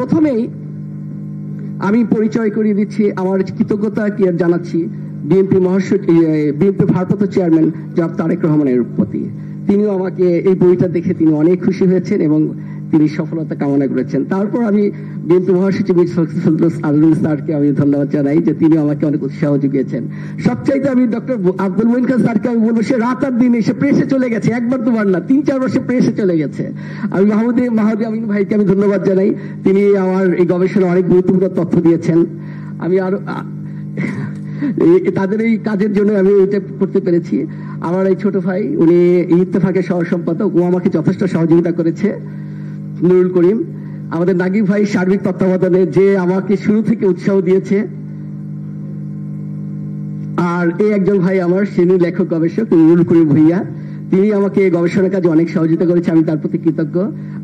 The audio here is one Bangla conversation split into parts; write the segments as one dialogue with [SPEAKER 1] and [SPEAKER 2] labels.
[SPEAKER 1] প্রথমেই আমি পরিচয় করিয়ে দিচ্ছি, আমার কৃতজ্ঞতা জানাচ্ছি বিএনপি ভারপ্রাপ্ত চেয়ারম্যান জনাব তারেক রহমানের প্রতি। তিনিও আমাকে এই বইটা দেখে তিনি অনেক খুশি হয়েছেন এবং তিনি সফলতা কামনা করেছেন। তারপর আমি বিএনপি মহাসচিব আজরুল স্যারকে আমি ধন্যবাদ জানাই যে তিনি আমাকে অনেক উৎসাহ জুগিয়েছেন। সবচাইতে আমি ডক্টর আব্দুল মঈন খান স্যারকে আমি বলবো, সে রাত আর দিন এসে প্রেসে চলে গেছে, একবার দুবার না, 3-4 বার সে প্রেসে চলে গেছে। আমি মাহাদি আমিন ভাইকে আমি ধন্যবাদ জানাই, তিনি আমার এই গবেষণা অনেক গুরুত্বপূর্ণ তথ্য দিয়েছেন। আমি আরো তাদের এই কাজের জন্য আমি এটা করতে পেরেছি। আমার এই ছোট ভাই, উনি ইত্তেফাকের সহ সম্পাদক, ও আমাকে যথেষ্ট সহযোগিতা করেছে, নুরুল করিম। আমাদের নাগিব ভাই সার্বিক তত্ত্বাবধানে যে আমাকে শুরু থেকে উৎসাহ দিয়েছে। আর এই একজন ভাই আমার সিনিয়র লেখক গবেষক নুরুল করিম ভূঁইয়া, তিনি আমাকে গবেষণার কাজে অনেক সহযোগিতা করেছে, আমি তার প্রতি কৃতজ্ঞ।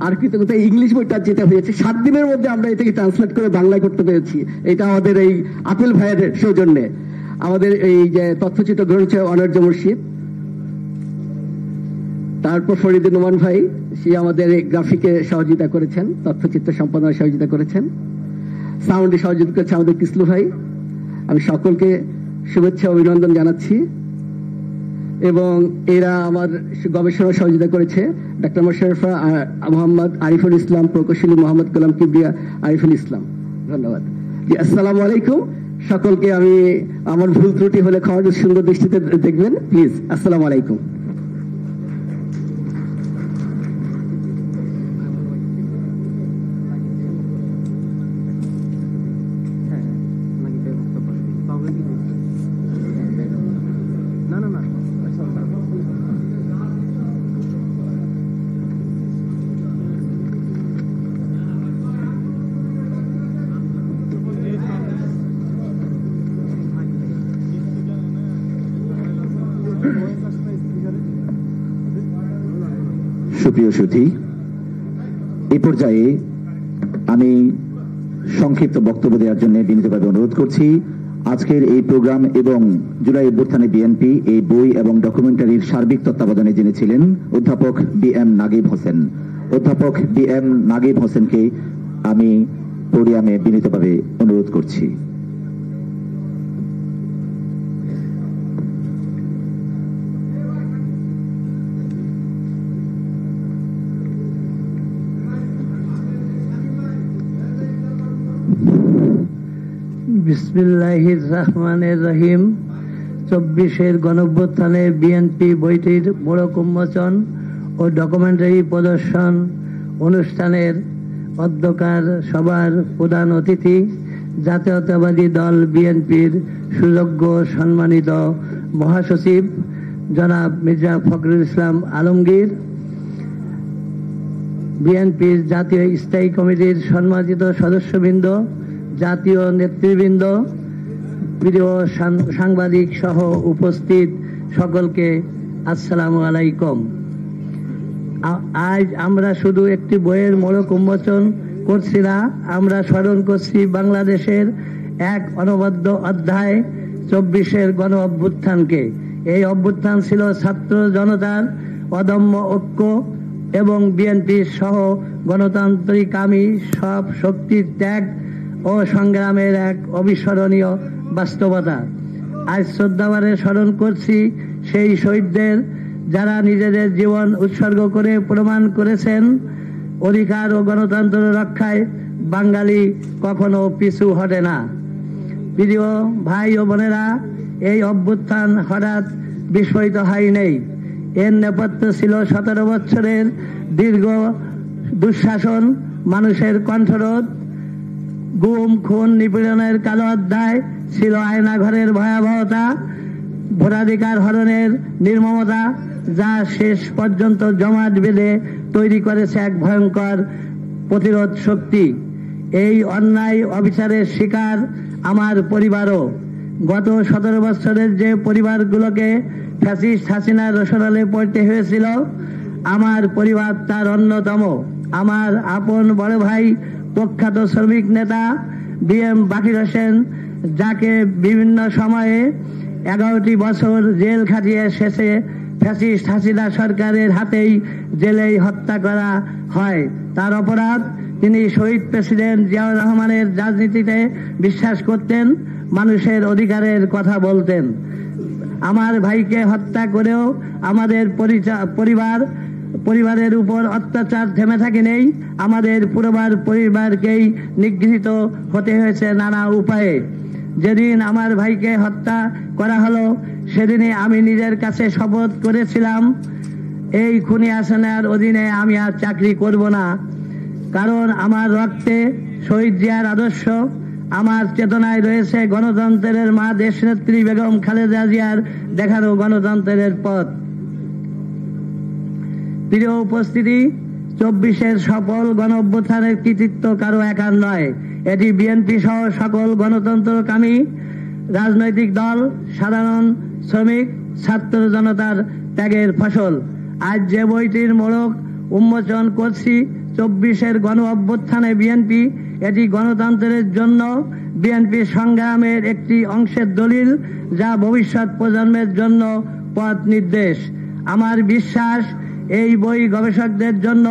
[SPEAKER 1] আর কৃতজ্ঞতা ইংলিশ বইটা যেটা হয়েছে 7 দিনের মধ্যে আমরা এটাকে ট্রান্সলেট করে বাংলায় করতে পেরেছি, এটা আমাদের এই আপিল ভাইয়ের সৌজন্যে। আমাদের এই যে তথ্যচিত্র গ্রহণ অনার্য মুর্শিদ, তারপর ফরিদুর নোমান ভাই, সে আমাদের গ্রাফিকে সহযোগিতা করেছেন, তথ্যচিত্র সম্পাদনায় সহযোগিতা করেছেন, সাউন্ডে সহযোগিতা করেছে আমাদের কিসলু ভাই। আমি সকলকে শুভেচ্ছা অভিনন্দন জানাচ্ছি। এবং এরা আমার গবেষণা সহযোগিতা করেছে ডাক্তার মোশাররফা মোহাম্মদ, আরিফুল ইসলাম, প্রকৌশলী মোহাম্মদ গোলাম কিবরিয়া, আরিফুল ইসলাম। ধন্যবাদ। জি, আসসালামু আলাইকুম সকলকে। আমি আমার ভুল ত্রুটি হলে ক্ষমা সুন্দর দৃষ্টিতে দেখবেন প্লিজ। আসসালামু আলাইকুম।
[SPEAKER 2] সুপ্রিয় সুধী, এই পর্যায়ে আমি সংক্ষিপ্ত বক্তব্য দেওয়ার জন্য বিনীতভাবে অনুরোধ করছি। আজকের এই প্রোগ্রাম এবং জুলাই অভ্যুত্থানে বিএনপি এই বই এবং ডকুমেন্টারির সার্বিক তত্ত্বাবধানে যিনি ছিলেন অধ্যাপক বি.এম. নাগিব হোসেন। অধ্যাপক বি.এম. নাগিব হোসেনকে আমি পোডিয়ামে বিনীতভাবে অনুরোধ করছি।
[SPEAKER 3] বিসমিল্লাহির রহমানির রহিম। 24-এর গণঅভ্যুত্থানে বিএনপি বইটির মোড়ক উন্মোচন ও ডকুমেন্টারি প্রদর্শন অনুষ্ঠানের অধ্যকার সভার প্রধান অতিথি জাতীয়তাবাদী দল বিএনপির সুযোগ্য সম্মানিত মহাসচিব জনাব মির্জা ফখরুল ইসলাম আলমগীর, বিএনপির জাতীয় স্থায়ী কমিটির সম্মানিত সদস্যবৃন্দ, জাতীয় নেতৃবৃন্দ, প্রিয় সাংবাদিক সহ উপস্থিত সকলকে আসসালামু আলাইকুম। আজ আমরা শুধু একটি বইয়ের মোড়ক উন্মোচন করছি না, আমরা স্মরণ করছি বাংলাদেশের এক অনবদ্য অধ্যায় 24-এর গণ অভ্যুত্থানকে। এই অভ্যুত্থান ছিল ছাত্র জনতার অদম্য ঐক্য এবং বিএনপি সহ গণতান্ত্রিকামী সব শক্তির ত্যাগ ও সংগ্রামের এক অবিস্মরণীয় বাস্তবতা। আজ শ্রদ্ধাভরে স্মরণ করছি সেই শহীদদের যারা নিজেদের জীবন উৎসর্গ করে প্রমাণ করেছেন অধিকার ও গণতন্ত্র রক্ষায় বাঙালি কখনো পিছু হটে না। প্রিয় ভাই ও বোনেরা, এই অভ্যুত্থান হঠাৎ বিস্ফোরিত হয় নাই। এর নেপথ্যে ছিল 17 বছরের দীর্ঘ দুঃশাসন, মানুষের কণ্ঠরোধ, গুম খুন নিপীড়নের কালো অধ্যায়, ছিল আয়নাঘরের ভয়াবহতা, ভোটাধিকার হরণের নির্মমতা, যা শেষ পর্যন্ত জমাট বেঁধে তৈরি করেছে এক ভয়ঙ্কর প্রতিরোধ শক্তি। এই অন্যায় অবিচারের শিকার আমার পরিবারও। গত 17 বছরের যে পরিবারগুলোকে ফ্যাসিস্ট হাসিনার রোষানলে পড়তে হয়েছিল, আমার পরিবার তার অন্যতম। আমার আপন বড় ভাই প্রখ্যাত শ্রমিক নেতা বি.এম. বাকির হোসেন, যাকে বিভিন্ন সময়ে 11টি বছর জেল খাটিয়ে শেষে ফ্যাসিস্ট হাসিনা সরকারের হাতেই জেলেই হত্যা করা হয়। তার অপরাধ, তিনি শহীদ প্রেসিডেন্ট জিয়াউর রহমানের রাজনীতিতে বিশ্বাস করতেন, মানুষের অধিকারের কথা বলতেন। আমার ভাইকে হত্যা করেও আমাদের পরিবারের উপর অত্যাচার থেমে থাকে নেই। আমাদের পরিবারকেই নিগৃহীত হতে হয়েছে নানা উপায়ে। যেদিন আমার ভাইকে হত্যা করা হলো সেদিনই আমি নিজের কাছে শপথ করেছিলাম, এই খুনি হাসিনার অধীনে আমি আর চাকরি করব না। কারণ আমার রক্তে শহীদ জিয়ার আদর্শ, আমার চেতনায় রয়েছে গণতন্ত্রের মা দেশনেত্রী বেগম খালেদা জিয়ার দেখানো গণতন্ত্রের পথ। প্রিয় উপস্থিতি, 24-এর সফল গণঅভ্যুত্থানের কৃতিত্ব কারো একার নয়। এটি বিএনপি সহ সকল গণতন্ত্রকামী রাজনৈতিক দল, সাধারণ শ্রমিক, ছাত্র জনতার ত্যাগের ফসল। আজ যে বইটির মোড়ক উন্মোচন করছি, 24-এর গণঅভ্যুত্থানে বিএনপি, এটি গণতন্ত্রের জন্য বিএনপি সংগ্রামের একটি অংশের দলিল, যা ভবিষ্যৎ প্রজন্মের জন্য পথ নির্দেশ। আমার বিশ্বাস এই বই গবেষকদের জন্য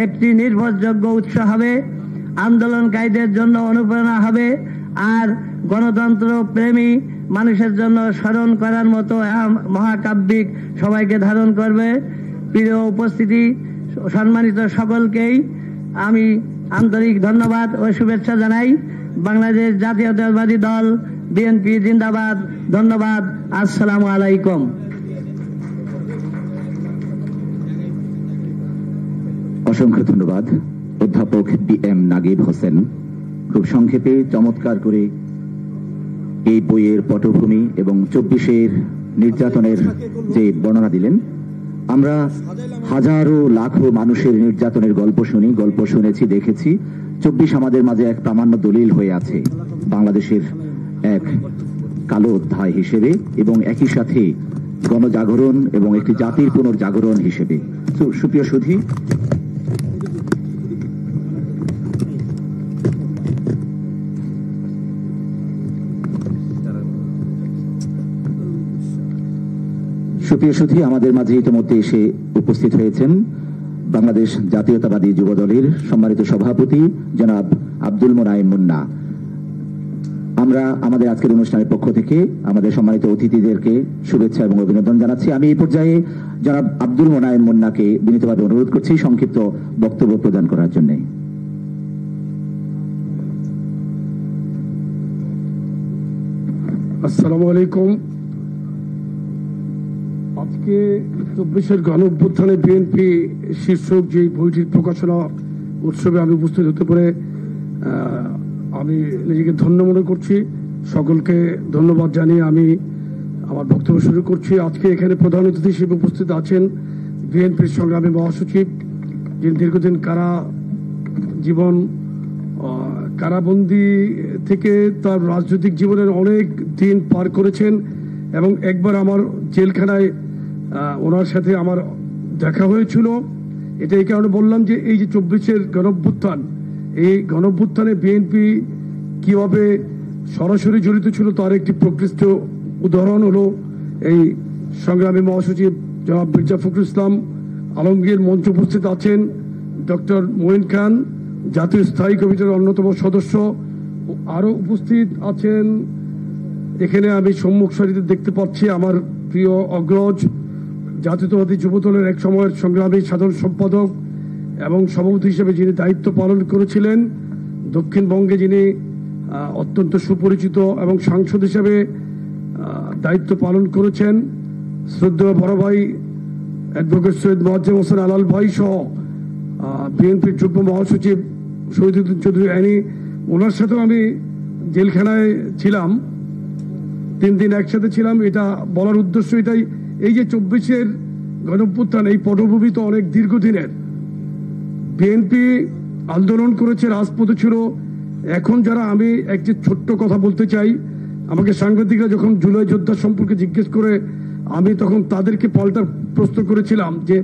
[SPEAKER 3] একটি নির্ভরযোগ্য উৎস হবে, আন্দোলনকারীদের জন্য অনুপ্রেরণা হবে, আর গণতন্ত্র প্রেমী মানুষের জন্য স্মরণ করার মতো মহাকাব্যিক সবাইকে ধারণ করবে। প্রিয় উপস্থিতি, সম্মানিত সকলকেই আমি আন্তরিক ধন্যবাদ ও শুভেচ্ছা জানাই। বাংলাদেশ জাতীয়তাবাদী দল বিএনপি জিন্দাবাদ। ধন্যবাদ। আসসালামু আলাইকুম।
[SPEAKER 2] অসংখ্য ধন্যবাদ অধ্যাপক BM নাগিব হোসেন। খুব সংক্ষেপে চমৎকার করে এই বইয়ের পটভূমি এবং 24-এর নির্যাতনের যে বর্ণনা দিলেন। আমরা হাজারো লাখো মানুষের নির্যাতনের গল্প শুনেছি, দেখেছি। 24 আমাদের মাঝে এক প্রামাণ্য দলিল হয়ে আছে বাংলাদেশের এক কালো অধ্যায় হিসেবে, এবং একই সাথে গণজাগরণ এবং একটি জাতির পুনর্জাগরণ হিসেবে। সুপ্রিয় সুধী, আমাদের মাঝে ইতিমধ্যে এসে উপস্থিত হয়েছেন বাংলাদেশ জাতীয়তাবাদী যুব দলের সম্মানিত সভাপতি জনাব আব্দুল মোনায়েম মুন্না। আমরা আমাদের আজকের অনুষ্ঠানের পক্ষ থেকে আমাদের সম্মানিত অতিথিদেরকে শুভেচ্ছা এবং অভিনন্দন জানাচ্ছি। আমি এই পর্যায়ে জনাব আব্দুল মোনায়েম মুন্নাকে বিনীতভাবে অনুরোধ করছি সংক্ষিপ্ত বক্তব্য প্রদান করার জন্য।
[SPEAKER 4] আসসালামু আলাইকুম। আজকে 24-এর গণঅভ্যুত্থানে বিএনপি শীর্ষক যে বইটির প্রকাশনা উৎসবে আমি উপস্থিত হতে পারে আমি নিজেকে ধন্য মনে করছি। সকলকে ধন্যবাদ জানিয়ে আমি আমার বক্তব্য শুরু করছি। আজকে এখানে প্রধান অতিথি হিসেবে উপস্থিত আছেন বিএনপির সংগ্রামী মহাসচিব, যিনি দীর্ঘদিন কারাবন্দী থেকে তার রাজনৈতিক জীবনের অনেক দিন পার করেছেন, এবং একবার আমার জেলখানায় ওনার সাথে আমার দেখা হয়েছিল। এটা এই কারণে বললাম যে এই যে 24-এর গণঅভ্যুত্থান, এই গণঅভ্যুত্থানে বিএনপি কিভাবে সরাসরি জড়িত ছিল তার একটি প্রকৃষ্ট উদাহরণ হলো এই সংগ্রামী মহাসচিব জনাব মির্জা ফখরুল ইসলাম আলমগীর। মঞ্চে উপস্থিত আছেন ডক্টর মঈন খান, জাতীয় স্থায়ী কমিটির অন্যতম সদস্য। আরো উপস্থিত আছেন, এখানে আমি সম্মুখ সারিতে দেখতে পাচ্ছি আমার প্রিয় অগ্রজ জাতীয়তাবাদী যুব দলের এক সময়ের সংগ্রামী সাধারণ সম্পাদক এবং সভাপতি হিসেবে যিনি দায়িত্ব পালন করেছিলেন, দক্ষিণবঙ্গে যিনি অত্যন্ত সুপরিচিত এবং সাংসদ হিসেবে দায়িত্ব পালন করেছেন, শ্রদ্ধেয় বড় ভাই অ্যাডভোকেট সৈয়দ মোয়াজ্জেম হোসেন আলাল ভাই সহ বিএনপির যুগ্ম মহাসচিব শহীদুদ্দিন চৌধুরী আইনি, ওনার সাথেও আমি জেলখানায় ছিলাম, 3 দিন একসাথে ছিলাম। এটা বলার উদ্দেশ্য এটাই, এই যে 24-এর গণঅভ্যুত্থান, এই পটভূমি তো অনেক দীর্ঘদিনের। বিএনপি আন্দোলন করেছে, রাজপথে ছিল। এখন যারা, আমি একটি ছোট্ট কথা বলতে চাই, আমাকে সাংবাদিকরা যখন জুলাই যোদ্ধা সম্পর্কে জিজ্ঞেস করে, আমি তখন তাদেরকে পাল্টা প্রশ্ন করেছিলাম যে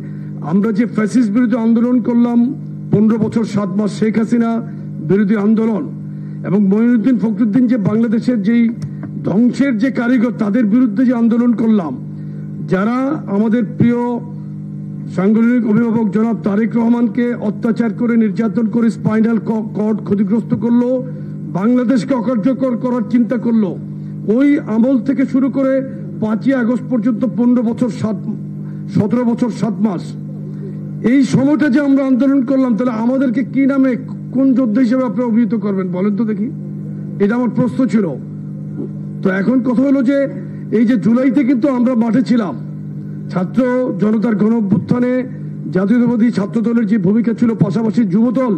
[SPEAKER 4] আমরা যে ফ্যাসিস্ট বিরোধী আন্দোলন করলাম 15 বছর 7 মাস, শেখ হাসিনা বিরোধী আন্দোলন, এবং মঈনুদ্দিন ফখরুদ্দিন যে বাংলাদেশের যেই ধ্বংসের যে কারিগর, তাদের বিরুদ্ধে যে আন্দোলন করলাম, যারা আমাদের প্রিয় সাংগঠনিক অভিভাবক জনাব তারেক রহমানকে অত্যাচার করে, নির্যাতন করে, স্পাইনাল কর্ড ক্ষতিগ্রস্ত করলো, বাংলাদেশকে অকার্যকর করার চিন্তা করলো, ওই আমল থেকে শুরু করে 5ই আগস্ট পর্যন্ত 17 বছর 7 মাস এই সময়টা যে আমরা আন্দোলন করলাম, তাহলে আমাদেরকে কি নামে, কোন যোদ্ধা হিসেবে আপনি অভিহিত করবেন বলেন তো দেখি? এটা আমার প্রশ্ন ছিল। তো এখন কথা হলো যে এই যে জুলাইতে কিন্তু আমরা মাঠে ছিলাম, ছাত্র জনতার গণ অভ্যুত্থানে জাতীয়তাবাদী ছাত্র দলের যে ভূমিকা ছিল, পাশাপাশি যুবদল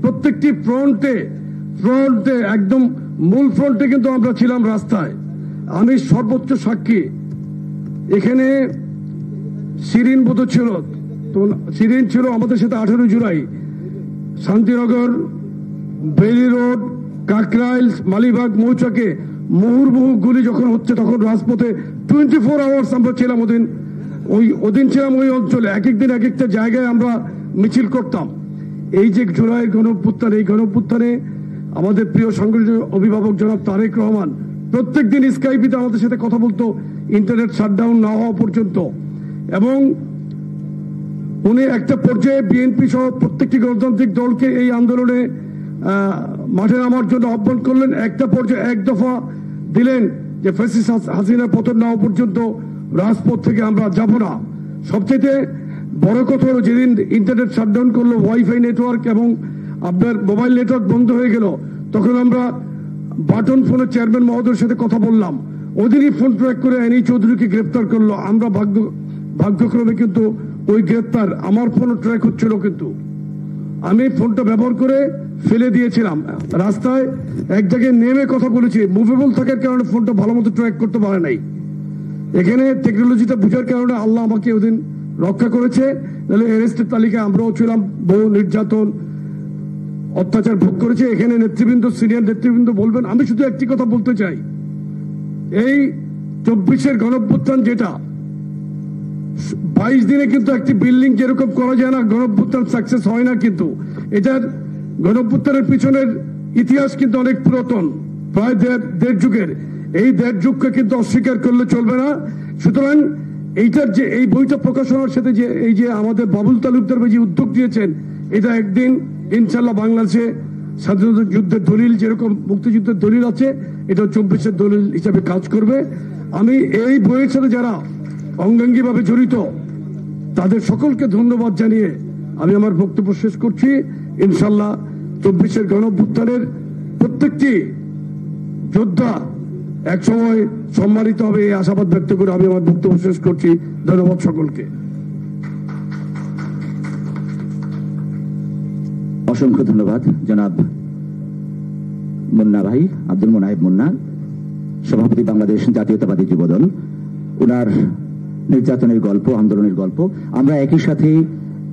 [SPEAKER 4] প্রত্যেকটি ফ্রন্টে একদম মূল ফ্রন্টে কিন্তু আমরা ছিলাম রাস্তায়। আমি সর্বোচ্চ সাক্ষী। এখানে শিরিন বোধ ছিল, তো শিরিন ছিল আমাদের সাথে 18 জুলাই শান্তিনগর, বেলি রোড, কাকরাইলস, মালিবাগ মৌচাকে মুহুর্মুহু গুলি যখন হচ্ছে, তখন রাজপথে 24 আওয়ার্স আমরা ছিলাম ওদিন ছিলাম ওই অঞ্চলে। এক একদিন এক একটা জায়গায় আমরা মিছিল করতাম। এই যে জুলাইয়ের গণঅভ্যুত্থান, এই গণঅভ্যুত্থানে আমাদের প্রিয় সংগঠনের অভিভাবক জনাব তারেক রহমান প্রত্যেকদিন স্কাইপিতে আমাদের সাথে কথা বলতো, ইন্টারনেট শাটডাউন না হওয়া পর্যন্ত। এবং উনি একটা পর্যায়ে বিএনপি সহ প্রত্যেকটি গণতান্ত্রিক দলকে এই আন্দোলনে মাঠে নামার জন্য আহ্বান করলেন। একটা পর্যায়ে এক দফা দিলেন যে ফ্যাসিস্ট হাসিনার পতন না হওয়া পর্যন্ত রাজপথ থেকে আমরা যাব না। সবচেয়ে বড় কথা হলো, যেদিন ইন্টারনেট শাটডাউন করলো, ওয়াইফাই নেটওয়ার্ক এবং আপনার মোবাইল নেটওয়ার্ক বন্ধ হয়ে গেল, তখন আমরা বাটন ফোনের চেয়ারম্যান মহোদয়ের সাথে কথা বললাম। ওদিনই ফোন ট্র্যাক করে এনি চৌধুরীকে গ্রেপ্তার করলো। আমরা ভাগ্যক্রমে কিন্তু ওই গ্রেপ্তার আমার ফোনও ট্র্যাক হচ্ছিল, কিন্তু আমি ফোনটা ব্যবহার করে ফেলে দিয়েছিলাম। রাস্তায় এক জায়গায় নেমে কথা বলেছি, মুভেবল থাকার কারণে ফোনটা ভালো মতো ট্র্যাক করতে পারে নাই। এখানে টেকনোলজিটা বুঝার কারণে আল্লাহ আমাকে ওদিন রক্ষা করেছে। তাহলে অ্যারেস্টের তালিকায় আমরাও ছিলাম। বহু নির্যাতন, অত্যাচার ভোগ করেছে। এখানে নেতৃবৃন্দ, সিনিয়র নেতৃবৃন্দ বলবেন। আমি শুধু একটি কথা বলতে চাই, এই 24-এর গণঅভ্যুত্থান যেটা 22 দিনে কিন্তু একটি বিল্ডিং যেরকম করা যায় না, গণঅভ্যুত্থান সাকসেস হয় না। কিন্তু এটার গণঅভ্যুত্থানের পিছনের ইতিহাস কিন্তু অনেক পুরাতন, প্রায় দেড় যুগের। এই 1.5 যুগকে কিন্তু অস্বীকার করলে চলবে না। সুতরাং এইটার যে এই বইটা প্রকাশনার সাথে যে এই যে আমাদের বাবুল তালুকদার যে উদ্যোগ দিয়েছেন, এটা একদিন ইনশাল্লাহ বাংলাদেশে স্বাধীনতা যুদ্ধের দলিল যেরকম মুক্তিযুদ্ধের দলিল আছে, এটা 24-এর দলিল হিসাবে কাজ করবে। আমি এই বইয়ের সাথে যারা অঙ্গাঙ্গিভাবে জড়িত তাদের সকলকে ধন্যবাদ জানিয়ে আমি আমার বক্তব্য শেষ করছি। ইনশাল্লাহ 24-এর গণঅভ্যুত্থানের প্রত্যেকটি যোদ্ধা একসময় সম্মানিত হবে, এই আশাবাদ ব্যক্ত করে আমি আমার বক্তব্য শেষ করছি। ধন্যবাদ সকলকে।
[SPEAKER 2] অসংখ্য ধন্যবাদ জনাব মুন্না ভাই, আব্দুল মোনায়েব মুন্না, সভাপতি বাংলাদেশ জাতীয়তাবাদী যুবদল। উনার নির্যাতনের গল্প, আন্দোলনের গল্প, আমরা একই সাথে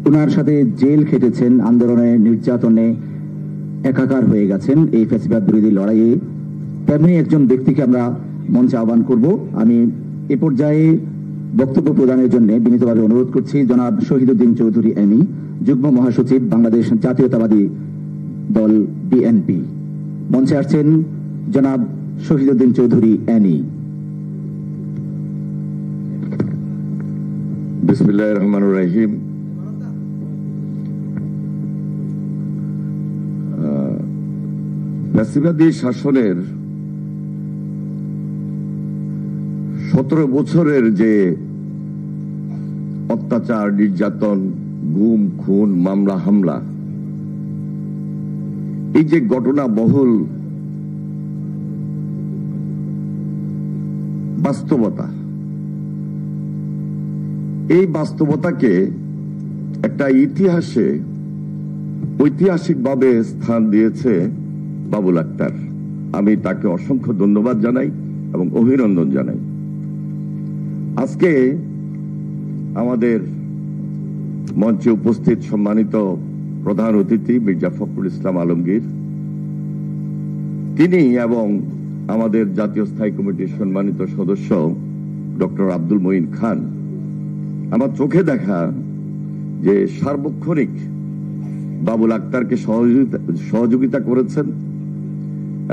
[SPEAKER 2] উনার সাথে জেল খেটেছেন, আন্দোলনে নির্যাতনে একাকার হয়ে গেছেন এই ফ্যাসিবাদ বিরোধী লড়াইয়ে, তেমনি একজন ব্যক্তিকে আমরা মঞ্চে আহ্বান করব। আমি এ পর্যায়ে বক্তব্য প্রদানের জন্য বিনীতভাবে অনুরোধ করছি জনাব শহীদুদ্দিন চৌধুরী এমি, যুগ্ম মহাসচিব বাংলাদেশ জাতীয়তাবাদী দল বিএনপি। মঞ্চে আসছেন জনাব শহীদুদ্দিন চৌধুরী এমি।
[SPEAKER 5] বিসমিল্লাহির রহমানির রহিম। ফ্যাসিবাদী শাসনের 17 বছরের যে অত্যাচার, নির্যাতন, গুম, খুন, মামলা, হামলা, এই যে ঘটনা বহুল বাস্তবতা, এই বাস্তবতাকে একটা ইতিহাসে ঐতিহাসিকভাবে স্থান দিয়েছে বাবুল আক্তার। আমি তাকে অসংখ্য ধন্যবাদ জানাই এবং অভিনন্দন জানাই। আজকে আমাদের মঞ্চে উপস্থিত সম্মানিত প্রধান অতিথি মির্জা ফখরুল ইসলাম আলমগীর, তিনি এবং আমাদের জাতীয় স্থায়ী কমিটির সম্মানিত সদস্য ডক্টর আব্দুল মঈন খান আমার চোখে দেখা যে সার্বক্ষণিক বাবুল আক্তারকে সহযোগিতা করেছেন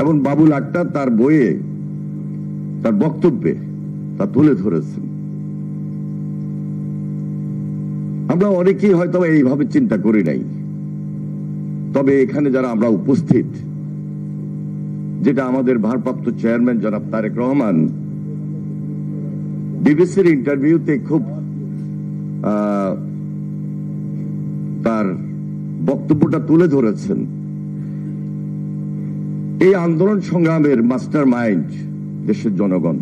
[SPEAKER 5] এবং বাবুল আক্তার তার বইয়ে, তার বক্তব্যে তা তুলে ধরেছেন। আমরা অনেকেই হয়তো এইভাবে চিন্তা করি নাই, তবে এখানে যারা আমরা উপস্থিত, যেটা আমাদের ভারপ্রাপ্ত চেয়ারম্যান জনাব তারেক রহমান বিবিসির ইন্টারভিউতে খুব তার বক্তব্যটা তুলে ধরেছেন। এই আন্দোলন সংগ্রামের মাস্টার মাইন্ড দেশের জনগণ,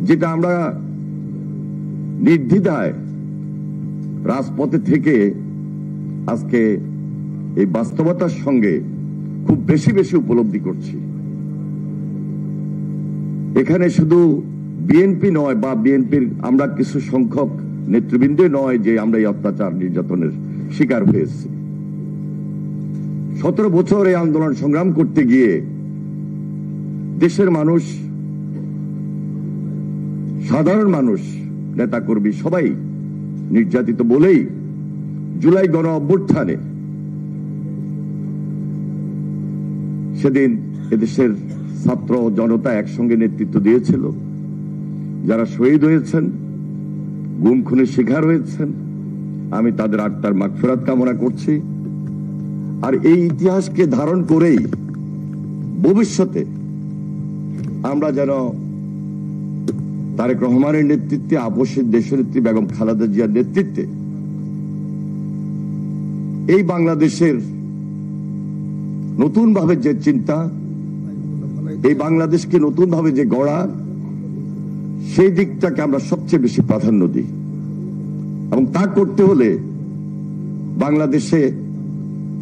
[SPEAKER 5] যেটা আমরা নির্দ্বিধায় রাজপথে থেকে আজকে এই বাস্তবতার সঙ্গে খুব বেশি বেশি উপলব্ধি করছি। এখানে শুধু বিএনপি নয় বা বিএনপির আমরা কিছু সংখ্যক নেতৃবৃন্দ নয় যে আমরা এই অত্যাচার নির্যাতনের শিকার হয়েছি। 17 বছর এই আন্দোলন সংগ্রাম করতে গিয়ে দেশের মানুষ, সাধারণ মানুষ, নেতাকর্মী সবাই নির্যাতিত বলেই জুলাই গণ অভ্যুত্থানে সেদিন এদেশের ছাত্র জনতা একসঙ্গে নেতৃত্ব দিয়েছিল। যারা শহীদ হয়েছেন, গুম খুনের শিকার হয়েছেন, আমি তাদের আত্মার মাগফিরাত কামনা করছি। আর এই ইতিহাসকে ধারণ করেই ভবিষ্যতে আমরা যেন তারেক রহমানের নেতৃত্বে, আপসের দেশনেত্রী বেগম খালেদা জিয়ার নেতৃত্বে এই বাংলাদেশের নতুন ভাবে যে চিন্তা, এই বাংলাদেশকে নতুন ভাবে যে গড়া, সেই দিকটাকে আমরা সবচেয়ে বেশি প্রাধান্য দিই। এবং তা করতে হলে বাংলাদেশে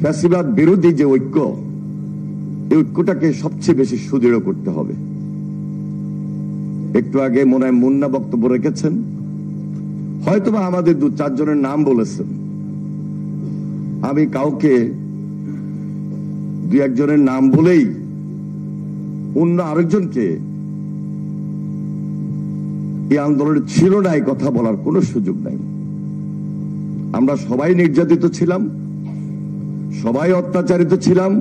[SPEAKER 5] ফ্যাসিবাদ বিরোধী যে ঐক্য, এই ঐক্যটাকে সবচেয়ে বেশি সুদৃঢ় করতে হবে। একটু আগে মনে হয় মুন্না বক্তব্য রেখেছেন, হয়তোবা আমাদের 2-4 জনের নাম বলেছেন। আমি কাউকে 2-1 জনের নাম বলেই অন্য আরেকজনকে এই আন্দোলনে ছিল না এই কথা বলার কোনো সুযোগ নাই। আমরা সবাই নির্যাতিত ছিলাম, সবাই অত্যাচারিত ছিলাম,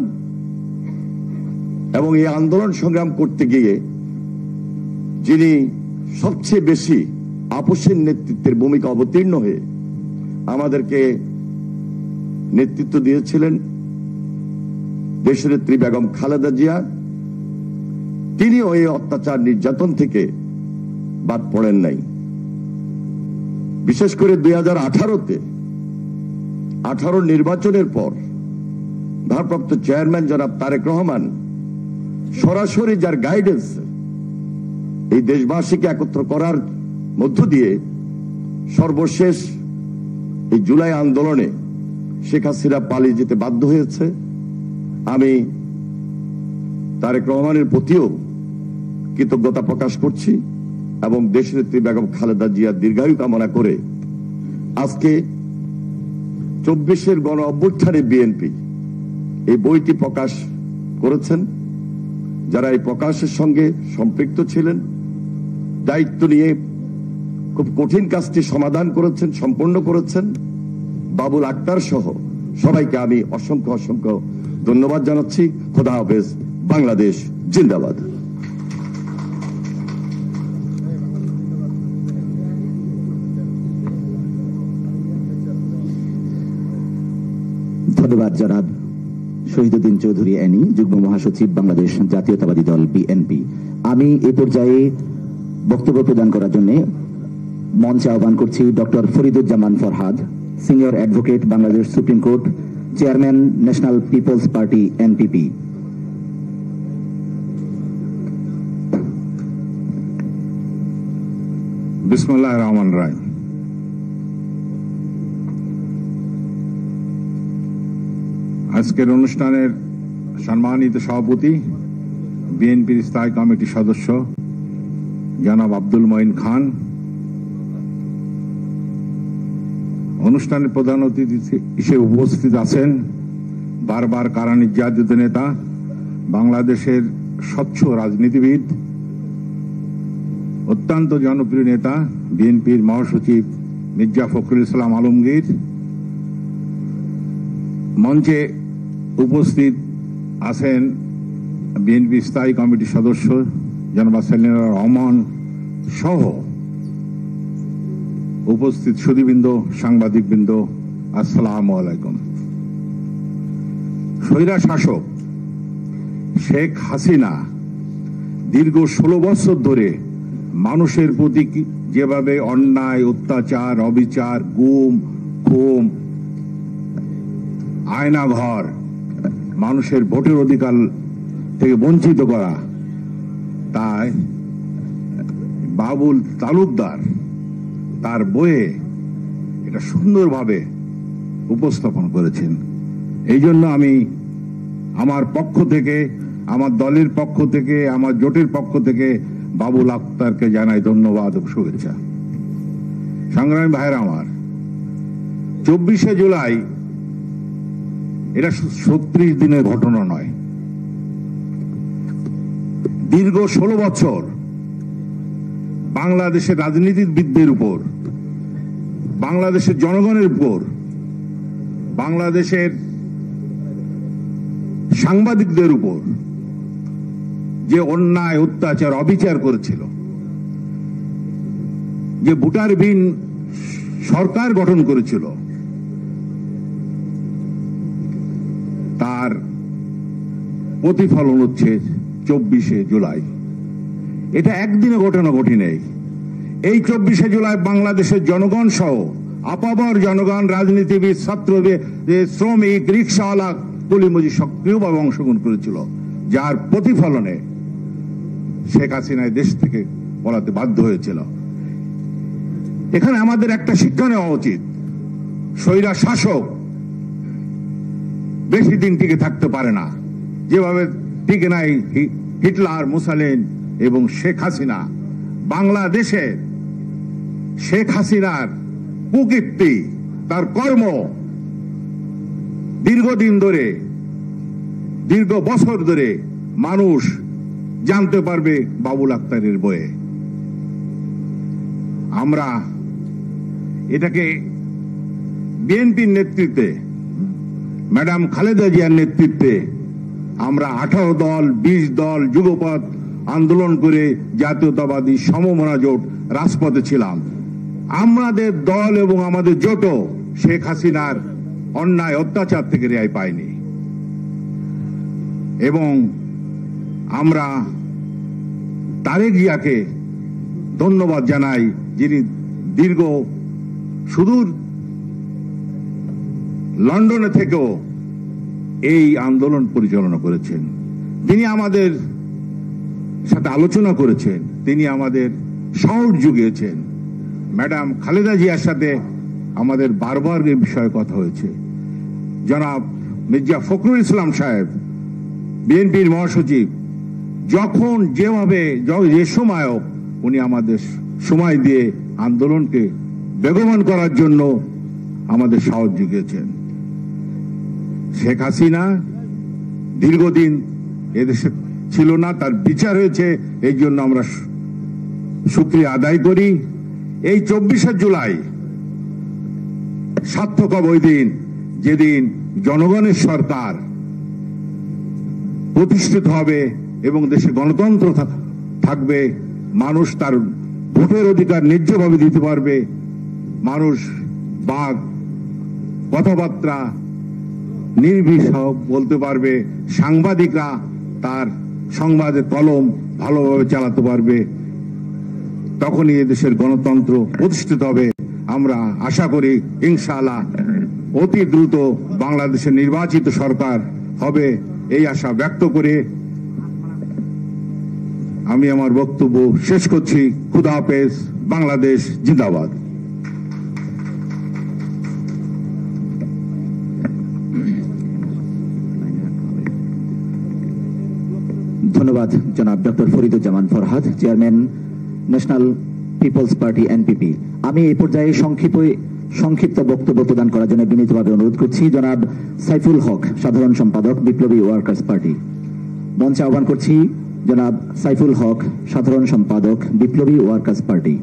[SPEAKER 5] এবং এই আন্দোলন সংগ্রাম করতে গিয়ে যিনি সবচেয়ে বেশি আপসের নেতৃত্বের ভূমিকা অবতীর্ণ হয়ে আমাদেরকে নেতৃত্ব দিয়েছিলেন দেশনেত্রী বেগম খালেদা জিয়া, তিনিও এই অত্যাচার নির্যাতন থেকে বাদ পড়েন নাই। বিশেষ করে 2018-তে 18 নির্বাচনের পর ভারপ্রাপ্ত চেয়ারম্যান জনাব তারেক রহমান সরাসরি যার গাইডেন্স এই দেশবাসীকে একত্র করার মধ্য দিয়ে সর্বশেষ এই জুলাই আন্দোলনে শেখ হাসিনা পালিয়ে যেতে বাধ্য হয়েছে। আমি তারেক রহমানের প্রতিও কৃতজ্ঞতা প্রকাশ করছি এবং দেশনেত্রী বেগম খালেদা জিয়ার দীর্ঘায়ু কামনা করে আজকে 24-এর গণ অভ্যুত্থানে বিএনপি এই বইটি প্রকাশ করেছেন। যারা এই প্রকাশের সঙ্গে সম্পৃক্ত ছিলেন, দায়িত্ব নিয়ে খুব কঠিন কাজটি সমাধান করেছেন, সম্পন্ন করেছেন, বাবুল আক্তার সহ সবাইকে আমি অসংখ্য অসংখ্য ধন্যবাদ জানাচ্ছি। খোদা হাফেজ। বাংলাদেশ জিন্দাবাদ।
[SPEAKER 2] ধন্যবাদ জনাব শহীদুদ্দিন চৌধুরী অ্যানি, যুগ্ম মহাসচিব, বাংলাদেশ জাতীয়তাবাদী দল বিএনপি। আমি এ পর্যায়ে বক্তব্য প্রদান করার জন্য মঞ্চে আহ্বান করছি doctor Fariduzzaman Farhad, senior advocate, Bangladesh supreme court, chairman, national people's party NPP.
[SPEAKER 6] বিসমিল্লাহির রহমানির রহিম। আজকের অনুষ্ঠানের সম্মানিত সভাপতি, বিএনপির স্থায়ী কমিটির সদস্য জনাব আব্দুল মঈন খান, অনুষ্ঠানের প্রধান অতিথি হিসেবে উপস্থিত আছেন বারবার কারা নির্যাতিত নেতা, বাংলাদেশের স্বচ্ছ রাজনীতিবিদ, অত্যন্ত জনপ্রিয় নেতা, বিএনপির মহাসচিব মির্জা ফখরুল ইসলাম আলমগীর, মঞ্চে উপস্থিত আছেন বিএনপি স্থায়ী কমিটির সদস্য জনাব সেলিনা রহমান সহ উপস্থিত সুধীবৃন্দ, সাংবাদিকবৃন্দ, আসসালামু আলাইকুম। স্বৈরা শাসক শেখ হাসিনা দীর্ঘ 16 বছর ধরে মানুষের প্রতি যেভাবে অন্যায়, অত্যাচার, অবিচার, গুম, খুন, আয়নাঘর, মানুষের ভোটের অধিকার থেকে বঞ্চিত করা, তাই বাবুল তালুকদার তার বইয়ে এটা সুন্দরভাবে উপস্থাপন করেছেন। এই জন্য আমি আমার পক্ষ থেকে, আমার দলের পক্ষ থেকে, আমার জোটের পক্ষ থেকে বাবুল আক্তারকে জানাই ধন্যবাদ ও শুভেচ্ছা। সংগ্রামী ভাইরা আমার, 24শে জুলাই এটা 36 দিনের ঘটনা নয়। দীর্ঘ 16 বছর বাংলাদেশের রাজনীতিবিদদের উপর, বাংলাদেশের জনগণের উপর, বাংলাদেশের সাংবাদিকদের উপর যে অন্যায়, অত্যাচার, অবিচার করেছিল, যে ভোটারবিহীন সরকার গঠন করেছিল, তার প্রতিফলন হচ্ছে 24শে জুলাই। এটা একদিনে ঘটনা ঘটে নেই। এই 24শে জুলাই বাংলাদেশের জনগণ সহ আপামর জনগণ, রাজনীতিবিদ, ছাত্রদের, শ্রমিক, রিক্সাওয়ালা, কুলিমজুর সক্রিয়ভাবে অংশগ্রহণ করেছিল, যার প্রতিফলনে শেখ হাসিনা দেশ থেকে পলাতে বাধ্য হয়েছিল। এখানে আমাদের একটা শিক্ষা নেওয়া উচিত। স্বৈরা শাসক বেশি দিন টিকে থাকতে পারে না, যেভাবে টিকে নাই হিটলার, মুসালিন এবং শেখ হাসিনা। বাংলাদেশে শেখ হাসিনার কুকীর্তি, তার কর্ম দীর্ঘদিন ধরে, দীর্ঘ বছর ধরে মানুষ জানতে পারবে বাবুল আক্তারের বইয়ে। আমরা এটাকে বিএনপির নেতৃত্বে, ম্যাডাম খালেদা জিয়ার নেতৃত্বে আমরা 18 দল, 20 দল যুগপৎ আন্দোলন করে জাতীয়তাবাদী সমমনা জোট রাজপথে ছিলাম। আমাদের দল এবং আমাদের জোটও শেখ হাসিনার অন্যায়, অত্যাচার থেকে রেহাই পায়নি। এবং আমরা তারেক জিয়াকে ধন্যবাদ জানাই, যিনি দীর্ঘ সুদূর লন্ডনে থেকেও এই আন্দোলন পরিচালনা করেছেন। তিনি আমাদের সাথে আলোচনা করেছেন, তিনি আমাদের সাহস জুগিয়েছেন। ম্যাডাম খালেদা জিয়ার সাথে আমাদের বারবার এই বিষয়ে কথা হয়েছে। জনাব মির্জা ফখরুল ইসলাম সাহেব, বিএনপির মহাসচিব, যখন যেভাবে যে সময়ও উনি আমাদের সময় দিয়ে আন্দোলনকে বেগবান করার জন্য আমাদের সাহস জুগিয়েছেন। শেখ হাসিনা দীর্ঘদিন এদেশে ছিল না, তার বিচার হয়েছে, এই জন্য আমরা শুকরিয়া আদায় করি। এই 24শে জুলাই সার্থক হবে ওই দিন, যেদিন জনগণের সরকার প্রতিষ্ঠিত হবে এবং দেশে গণতন্ত্র থাকবে, মানুষ তার ভোটের অধিকার ন্যায্যভাবে দিতে পারবে, মানুষ বাক কথাবার্তা নির্ভীক বলতে পারবে, সাংবাদিকরা তার সংবাদের কলম ভালোভাবে চালাতে পারবে, তখনই এদেশের গণতন্ত্র প্রতিষ্ঠিত হবে। আমরা আশা করি ইনশাআল্লাহ অতি দ্রুত বাংলাদেশের নির্বাচিত সরকার হবে, এই আশা ব্যক্ত করে আমি আমার বক্তব্য শেষ করছি। খুদা হাফেজ। বাংলাদেশ জিন্দাবাদ।
[SPEAKER 2] ধন্যবাদ জনাব doctor Fariduzzaman Farhad, chairman national people's party NPP. আমি এই পর্যায়ে সংক্ষিপ্ত বক্তব্য প্রদান করার জন্য বিনীতভাবে অনুরোধ করছি জনাব সাইফুল হক, সাধারণ সম্পাদক, বিপ্লবী ওয়ার্কার্স পার্টি। মঞ্চে আহ্বান করছি জনাব সাইফুল হক, সাধারণ সম্পাদক, বিপ্লবী ওয়ার্কার্স পার্টি।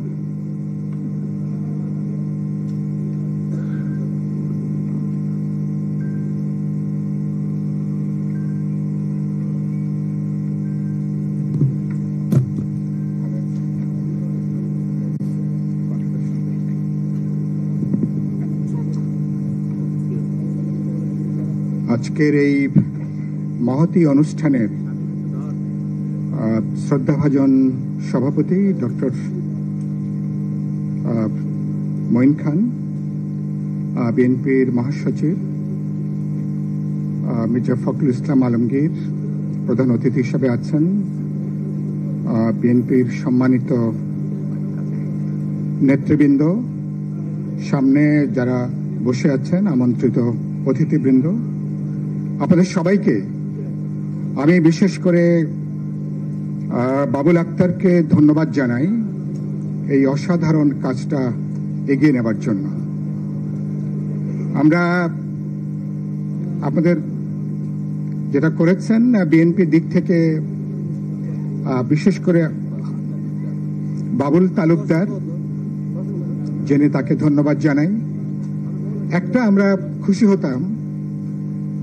[SPEAKER 7] আজকের এই মহতী অনুষ্ঠানের শ্রদ্ধাভাজন সভাপতি ডক্টর মঈন খান, বিএনপির মহাসচিব মির্জা ফখরুল ইসলাম আলমগীর প্রধান অতিথি হিসেবে আছেন, বিএনপির সম্মানিত নেতৃবৃন্দ, সামনে যারা বসে আছেন আমন্ত্রিত অতিথিবৃন্দ, আপনাদের সবাইকে আমি বিশেষ করে বাবুল আক্তারকে ধন্যবাদ জানাই এই অসাধারণ কাজটা এগিয়ে নেবার জন্য। আমরা আপনাদের যেটা করেছেন বিএনপির দিক থেকে বিশেষ করে বাবুল তালুকদার জেনে তাকে ধন্যবাদ জানাই। একটা আমরা খুশি হতাম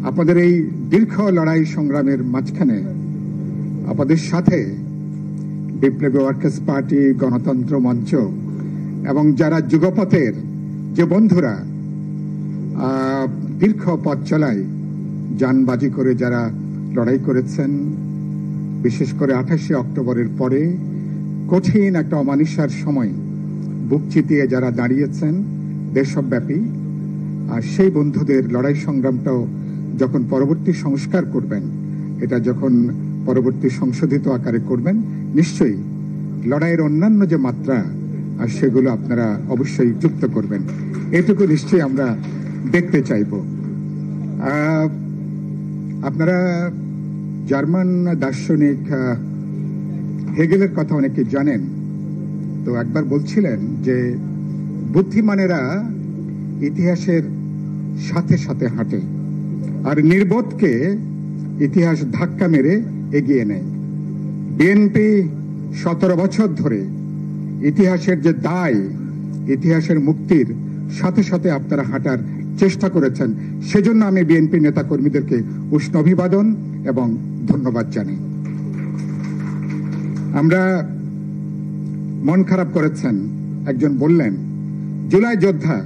[SPEAKER 7] আপনাদের এই দীর্ঘ লড়াই সংগ্রামের মাঝখানে আপনাদের সাথে বিপ্লবী ওয়ার্কার্স পার্টি, গণতন্ত্র মঞ্চ এবং যারা যুগপথের যে বন্ধুরা দীর্ঘ পথ চলায় যানবাজি করে যারা লড়াই করেছেন, বিশেষ করে 28শে অক্টোবরের পরে কঠিন একটা অমানিসার সময় বুক চিতিয়ে যারা দাঁড়িয়েছেন দেশব্যাপী, আর সেই বন্ধুদের লড়াই সংগ্রামটাও যখন পরবর্তী সংস্কার করবেন, এটা যখন পরবর্তী সংশোধিত আকারে করবেন, নিশ্চয়ই লড়াইয়ের অন্যান্য যে মাত্রা আর সেগুলো আপনারা অবশ্যই যুক্ত করবেন, এটুকু নিশ্চয়ই আমরা দেখতে চাইব। আপনারা জার্মান দার্শনিক হেগেলের কথা অনেকে জানেন, তো একবার বলছিলেন যে বুদ্ধিমানেরা ইতিহাসের সাথে সাথে হাঁটে আর নির্বোধকে ইতিহাস ধাক্কা মেরে এগিয়ে নেয়। বিএনপি 17 বছর ধরে ইতিহাসের যে দায়, ইতিহাসের মুক্তির সাথে সাথে আপনারা হাঁটার চেষ্টা করেছেন, সেজন্য আমি বিএনপি নেতা কর্মীদেরকে উষ্ণ অভিবাদন এবং ধন্যবাদ জানাই। আমরা মন খারাপ করেছেন, একজন বললেন জুলাই যোদ্ধা।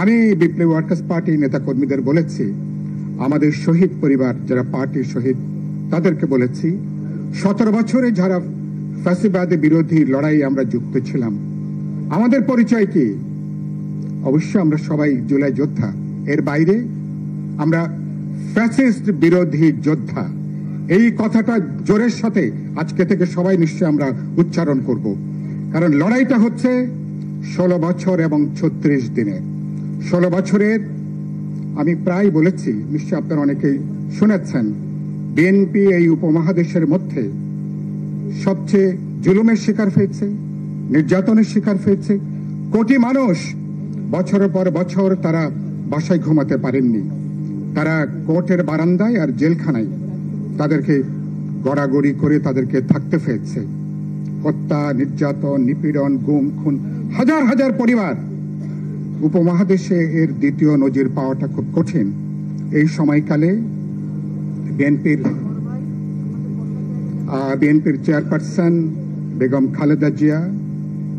[SPEAKER 7] আমি বিপ্লবী ওয়ার্কার্স পার্টি নেতা কর্মীদের বলেছি, আমাদের শহীদ পরিবার যারা পার্টির শহীদ তাদেরকে বলেছি, 17 বছরে যারা ফ্যাসিবাদ বিরোধী লড়াই আমরা যুক্ত ছিলাম, আমাদের পরিচয় কি? অবশ্যই আমরা সবাই জুলাই যোদ্ধা, এর বাইরে আমরা ফ্যাসিস্ট বিরোধী যোদ্ধা। এই কথাটা জোরের সাথে আজকে থেকে সবাই নিশ্চয় আমরা উচ্চারণ করব, কারণ লড়াইটা হচ্ছে 16 বছর এবং 36 দিনে। 16 বছরের আমি প্রায় বলেছি, নিশ্চয় আপনারা অনেকেই শুনেছেন, বিএনপি এই উপমহাদেশের মধ্যে সবচেয়ে জুলুমের শিকার হয়েছে, নির্যাতনের শিকার হয়েছে। কোটি মানুষ বছরের পর বছর তারা বাসায় ঘুমাতে পারেননি, তারা কোর্টের বারান্দায় আর জেলখানায় তাদেরকে গড়াগড়ি করে তাদেরকে থাকতে হয়েছে। হত্যা, নির্যাতন, নিপীড়ন, গুম, খুন, হাজার হাজার পরিবার। উপমহাদেশে এর দ্বিতীয় নজির পাওয়াটা খুব কঠিন। এই সময়কালে বিএনপির চেয়ারপারসন বেগম খালেদা জিয়া,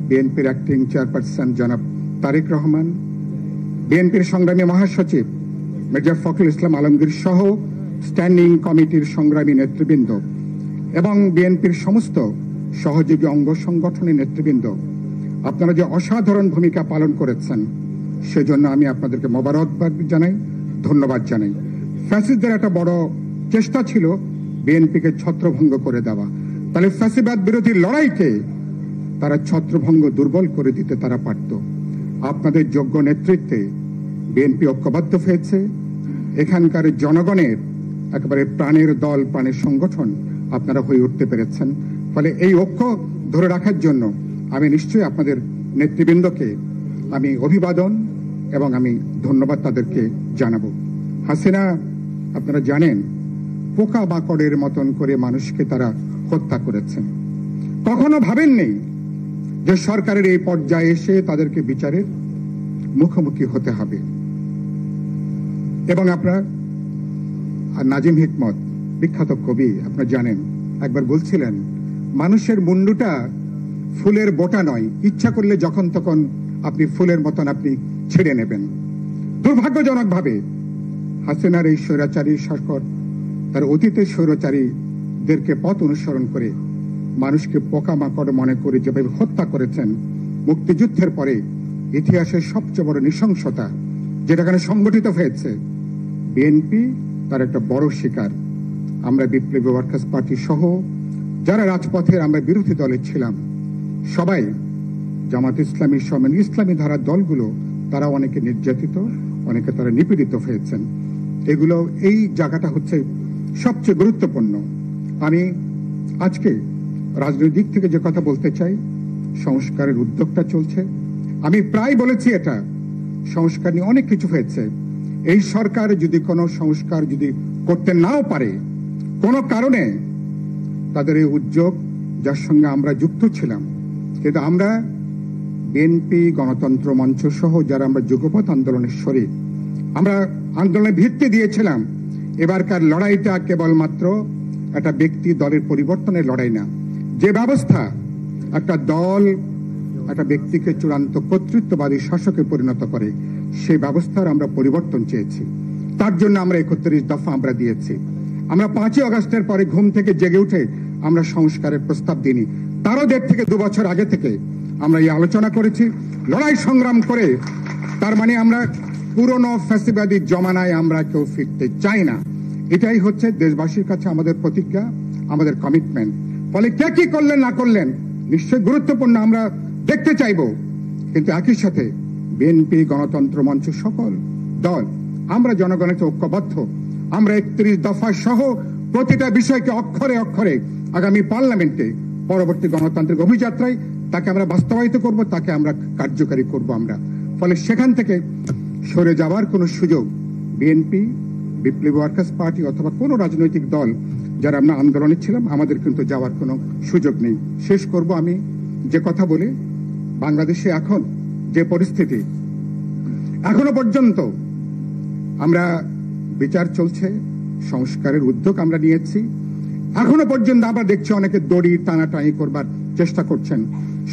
[SPEAKER 7] বিএনপির অ্যাক্টিং চেয়ারপারসন জনাব তারেক রহমান, বিএনপির সংগ্রামী মহাসচিব মির্জা ফখরুল ইসলাম আলমগীর সহ স্ট্যান্ডিং কমিটির সংগ্রামী নেতৃবৃন্দ এবং বিএনপির সমস্ত সহযোগী অঙ্গ সংগঠনের নেতৃবৃন্দ, আপনারা যে অসাধারণ ভূমিকা পালন করেছেন সেজন্য আমি আপনাদেরকে মোবারকবাদ জানাই, ধন্যবাদ জানাই। ফ্যাসিস্টদের একটা বড় চেষ্টা ছিল বিএনপিকে ছত্রভঙ্গ করে দেওয়া, তাহলে ফ্যাসিবাদ বিরোধী লড়াইকে তারা ছত্রভঙ্গ দুর্বল করে দিতে তারা পারত। আপনাদের যোগ্য নেতৃত্বে বিএনপি ঐক্যবদ্ধ হয়েছে, এখানকার জনগণের একেবারে প্রাণের দল, প্রাণের সংগঠন আপনারা হয়ে উঠতে পেরেছেন। ফলে এই ঐক্য ধরে রাখার জন্য আমি নিশ্চয়ই আপনাদের নেতৃবৃন্দকে আমি অভিবাদন এবং আমি ধন্যবাদ তাদেরকে জানাবো। হাসিনা আপনারা জানেন পোকা মাকড়ের মতন করে মানুষকে তারা হত্যা করেছেন। কখনো ভাবেননি যে সরকারের এই পর্যায়ে এসে তাদেরকে বিচারের মুখোমুখি হতে হবে। এবং আপনারা নাজিম হিকমত বিখ্যাত কবি, আপনারা জানেন, একবার বলছিলেন মানুষের মুন্ডুটা ফুলের বোটা নয়, ইচ্ছা করলে যখন তখন আপনি ফুলের মতন আপনি ছেড়ে নেবেন। দুর্ভাগ্যজনক ভাবে হাসিনার এই স্বৈরাচারী শাসক তার অতীতের স্বৈরাচারীদেরকে পথ অনুসরণ করে মানুষকে পোকামাকড় মনে করে যেভাবে হত্যা করেছেন, মুক্তিযুদ্ধের পরে ইতিহাসের সবচেয়ে বড় নৃশংসতা যেটা এখানে সংগঠিত হয়েছে, বিএনপি তার একটা বড় শিকার। আমরা বিপ্লবী ওয়ার্কার্স পার্টি সহ যারা রাজপথের আমরা বিরোধী দলে ছিলাম সবাই, জামাত ইসলামী সহ ইসলামী ধারার দলগুলো, তারা অনেকে নির্যাতিত, অনেকে তারা নিপীড়িত হয়েছেন। এগুলো এই জায়গাটা হচ্ছে সবচেয়ে গুরুত্বপূর্ণ। আমি আজকে রাজনৈতিক দিক থেকে যে কথা বলতে চাই, সংস্কারের উদ্যোগটা চলছে। আমি প্রায় বলেছি এটা, সংস্কার নিয়ে অনেক কিছু হয়েছে। এই সরকার যদি কোনো সংস্কার যদি করতে নাও পারে, কোনো কারণে তাদের এই উদ্যোগ যার সঙ্গে আমরা যুক্ত ছিলাম, কিন্তু আমরা বিএনপি, গণতন্ত্র মঞ্চ সহ যারা আমরা যুগপৎ আন্দোলনের শরীর, আমরা আন্দোলনের ভিত্তি দিয়েছিলাম। এবারকার লড়াইটা কেবলমাত্র একটা ব্যক্তি দলের পরিবর্তনের লড়াই না। যে ব্যবস্থা একটা দল একটা ব্যক্তিকে চূড়ান্ত কর্তৃত্ববাদী শাসকে পরিণত করে, সেই ব্যবস্থার আমরা পরিবর্তন চেয়েছি। তার জন্য আমরা 31 দফা আমরা দিয়েছি। আমরা 5ই আগস্টের পরে ঘুম থেকে জেগে উঠে আমরা সংস্কারের প্রস্তাব দিইনি। তারও 1.5 থেকে 2 বছর আগে থেকে আমরা এই আলোচনা করেছি, লড়াই সংগ্রাম করে। তার মানে আমরা পুরনো ফ্যাসিবাদী জমানায় আমরা কেউ ফিরতে চাই না। এটাই হচ্ছে দেশবাসীর কাছে আমাদের প্রতিজ্ঞা, আমাদের কমিটমেন্ট। ফলে কে কি করলেন না করলেন নিশ্চয়ই গুরুত্বপূর্ণ, আমরা দেখতে চাইব। কিন্তু একই সাথে বিএনপি, গণতন্ত্র মঞ্চ সকল দল আমরা জনগণের ঐক্যবদ্ধ। আমরা 31 দফা সহ প্রতিটা বিষয়কে অক্ষরে অক্ষরে আগামী পার্লামেন্টে পরবর্তী গণতান্ত্রিক অভিযাত্রায় তাকে আমরা বাস্তবায়িত করব, তাকে আমরা কার্যকারী করব আমরা। ফলে সেখান থেকে সরে যাওয়ার কোনো সুযোগ বিএনপি, বিপ্লবী ওয়ার্কার্স পার্টি অথবা কোনো রাজনৈতিক দল যারা আমরা আন্দোলনে ছিলাম, আমাদের কিন্তু যাওয়ার কোনো সুযোগ নেই। শেষ করব আমি যে কথা বলে, বাংলাদেশে এখন যে পরিস্থিতি, এখনো পর্যন্ত আমরা বিচার চলছে, সংস্কারের উদ্যোগ আমরা নিয়েছি। এখনো পর্যন্ত আমরা দেখছি অনেকে দড়ি টানাটানি করবার চেষ্টা করছেন।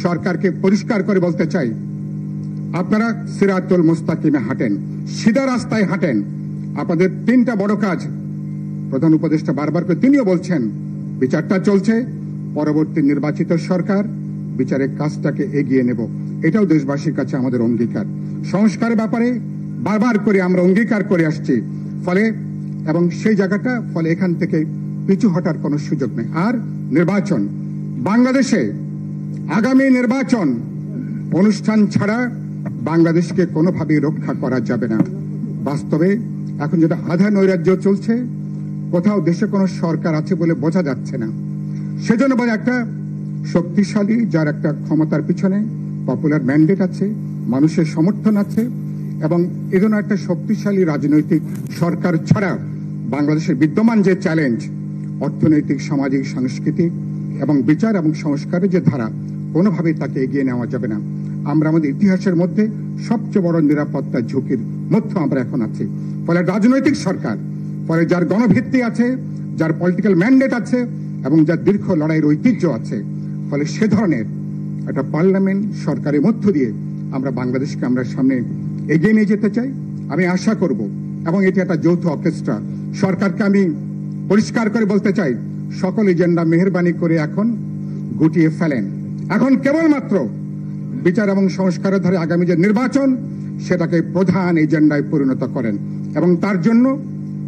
[SPEAKER 7] সরকারকে পরিষ্কার করে বলতে চাই, আপনারা সিরাতুল মুস্তাকিমে হাঁটেন, সিধা রাস্তায় হাঁটেন। আপনাদের 3টা বড় কাজ, প্রধান উপদেষ্টা বারবার করে তিনিও বলছেন, বিচারটা চলছে, পরবর্তী নির্বাচিত সরকার বিচারের কাজটাকে এগিয়ে নেব। এটাও দেশবাসীর কাছে আমাদের অঙ্গীকার। সংস্কারের ব্যাপারে বারবার করে আমরা অঙ্গীকার করে আসছি। ফলে এবং সেই জায়গাটা, ফলে এখান থেকে পিছু হটার কোনো সুযোগ নেই। আর নির্বাচন, বাংলাদেশে আগামী নির্বাচন অনুষ্ঠান ছাড়া বাংলাদেশকে কোনোভাবেই রক্ষা করা যাবে না। বাস্তবে এখন যেটা আধা নৈরাজ্য চলছে, কোথাও দেশে কোনো সরকার আছে বলে বোঝা যাচ্ছে না। সেজন্য বলে একটা শক্তিশালী, যার একটা ক্ষমতার পিছনে পপুলার ম্যান্ডেট আছে, মানুষের সমর্থন আছে, এবং এজন্য একটা শক্তিশালী রাজনৈতিক সরকার ছাড়া বাংলাদেশের বিদ্যমান যে চ্যালেঞ্জ, অর্থনৈতিক, সামাজিক, সাংস্কৃতিক এবং বিচার এবং সংস্কারের যে ধারা, কোনোভাবেই তাকে এগিয়ে নেওয়া যাবে না। আমরা আমাদের ইতিহাসের মধ্যে সবচেয়ে বড় নিরাপত্তা ঝুঁকির মধ্যে আমরা এখন আছি। ফলে রাজনৈতিক সরকার, ফলে যার গণভিত্তি আছে, যার পলিটিক্যাল ম্যান্ডেট আছে এবং যার দীর্ঘ লড়াইয়ের ঐতিহ্য আছে, ফলে সে ধরনের একটা পার্লামেন্ট সরকারের মধ্য দিয়ে আমরা বাংলাদেশকে আমরা সামনে এগিয়ে নিয়ে যেতে চাই। আমি আশা করব, এবং এটি একটা যৌথ অর্কেস্ট্রা। সরকারকে আমি পরিষ্কার করে বলতে চাই, সকল এজেন্ডা মেহেরবানি করে এখন গুটিয়ে ফেলেন। এখন কেবলমাত্র বিচার এবং সংস্কারের ধারে আগামী যে নির্বাচন, সেটাকে প্রধান এজেন্ডায় পরিণত করেন, এবং তার জন্য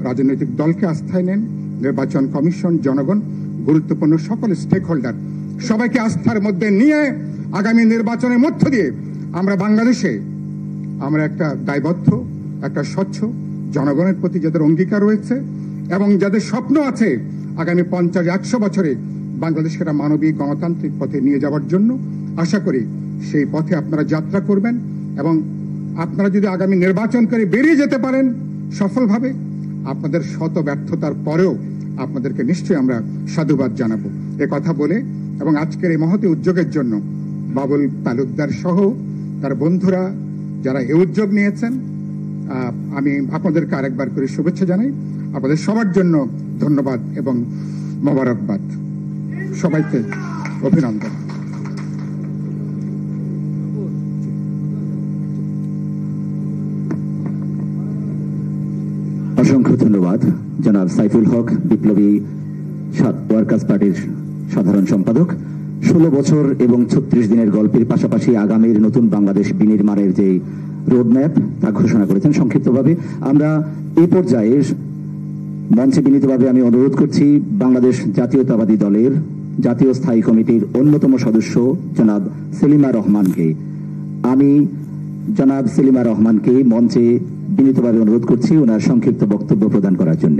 [SPEAKER 7] রাজনৈতিক দলকে আস্থায় নেন, নির্বাচন কমিশন, জনগণ, গুরুত্বপূর্ণ সকল স্টেক হোল্ডার, সবাইকে আস্থার মধ্যে নিয়ে আগামী নির্বাচনের মধ্য দিয়ে আমরা বাংলাদেশে আমরা একটা দায়বদ্ধ, একটা স্বচ্ছ জনগণের প্রতি যাদের অঙ্গীকার রয়েছে এবং যাদের স্বপ্ন আছে আগামী 50-100 বছরে বাংলাদেশকে একটা মানবিক গণতান্ত্রিক পথে নিয়ে যাওয়ার জন্য, আশা করি সেই পথে আপনারা যাত্রা করবেন। এবং আপনারা যদি আগামী নির্বাচন করে বেরিয়ে যেতে পারেন সফলভাবে, আপনাদের শত ব্যর্থতার পরেও আপনাদেরকে নিশ্চয়ই আমরা সাধুবাদ জানাবো। এ কথা বলে এবং আজকের এই মহৎ উদ্যোগের জন্য বাবুল তালুকদার সহ তার বন্ধুরা যারা এই উদ্যোগ নিয়েছেন, আমি আপনাদেরকে আরেকবার করে শুভেচ্ছা জানাই। আপনাদের সবার জন্য ধন্যবাদ এবং মোবারকবাদ। সবাইকে অভিনন্দন।
[SPEAKER 2] অসংখ্য ধন্যবাদ জনাব সাইফুল হক, বিপ্লবী ওয়ার্কার্স পার্টির সাধারণ সম্পাদক। 16 বছর এবং 36 দিনের গল্পের পাশাপাশি আগামীর নতুন বাংলাদেশ বিনির্মাণের যে রোডম্যাপ তা ঘোষণা করেছেন সংক্ষিপ্তভাবে। আমরা এই পর্যায়ে মঞ্চে বিনীতভাবে আমি অনুরোধ করছি বাংলাদেশ জাতীয়তাবাদী দলের জাতীয় স্থায়ী কমিটির অন্যতম সদস্য জনাব সেলিমা রহমানকে। আমি জনাব সেলিমা রহমানকে মঞ্চে বিনীতভাবে অনুরোধ করছি ওনার সংক্ষিপ্ত বক্তব্য প্রদান করার জন্য।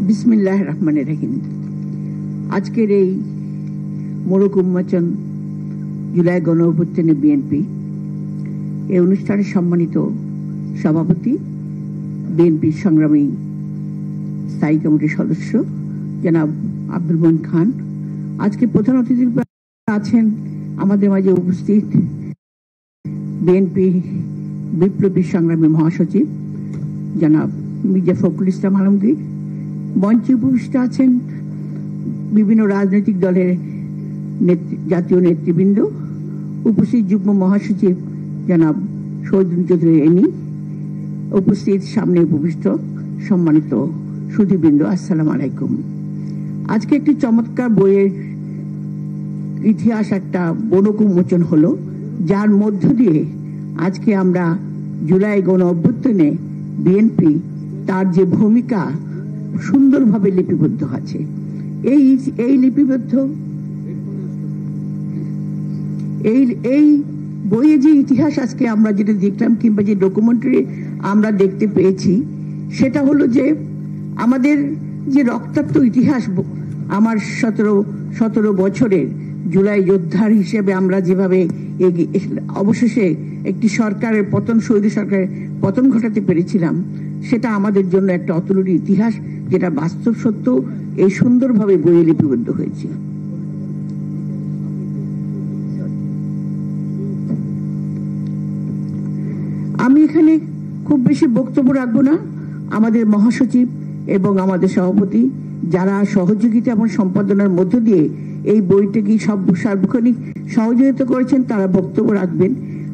[SPEAKER 8] বিসমিল্লাহির রহমানির রহিম। আজকের এই মোড়ক উন্মোচন জুলাই গণ অভ্যুত্থানে বিএনপি এই অনুষ্ঠানে সম্মানিত সভাপতি, বিএনপির সংগ্রামী স্থায়ী কমিটির সদস্য জনাব আব্দুল মঈন খান, আজকে প্রধান অতিথি আছেন আমাদের মাঝে উপস্থিত বিএনপি বিপ্লবী সংগ্রামী মহাসচিব জনাব মির্জা ফখরুল ইসলাম আলমগীর, মঞ্চে উপস্থিত আছেন বিভিন্ন রাজনৈতিক দলের জাতীয় নেতৃবৃন্দ, উপস্থিত যুগ্ম মহাসচিব জনাব শহীদুল চৌধুরী এনি, উপস্থিত সামনে উপবিষ্ট সম্মানিত সুধীবৃন্দ, আসসালামু আলাইকুম। আজকে একটি চমৎকার বইয়ের ইতিহাস একটা মোড়ক উন্মোচন হলো, যার মধ্য দিয়ে আজকে আমরা জুলাই গণ অভ্যুত্থানে বিএনপি তার যে ভূমিকা সুন্দরভাবে লিপিবদ্ধ আছে। এই লিপিবদ্ধ এই বইয়ে যে ইতিহাস আজকে আমরা যেটা দেখলাম কিংবা যে ডকুমেন্টারি আমরা দেখতে পেয়েছি, সেটা হলো যে আমাদের যে রক্তাক্ত ইতিহাস, আমার 17 বছরের জুলাই যোদ্ধার হিসেবে আমরা যেভাবে অবশেষে একটি সরকারের পতন, স্বৈর সরকারের পতন ঘটাতে পেরেছিলাম, সেটা আমাদের জন্য একটা অতুলনীয় ইতিহাস, যেটা বাস্তব সত্য এই সুন্দরভাবে বইয়ে লিপিবদ্ধ হয়েছে। আমি এখানে খুব বেশি বক্তব্য রাখবো না। আমাদের মহাসচিব এবং আমাদের সভাপতি যারা সহযোগিতা এবং সম্পাদনার মধ্য দিয়ে এই বইটাকে সার্বক্ষণিক সহযোগিতা করেছেন, তারা বক্তব্য রাখবেন।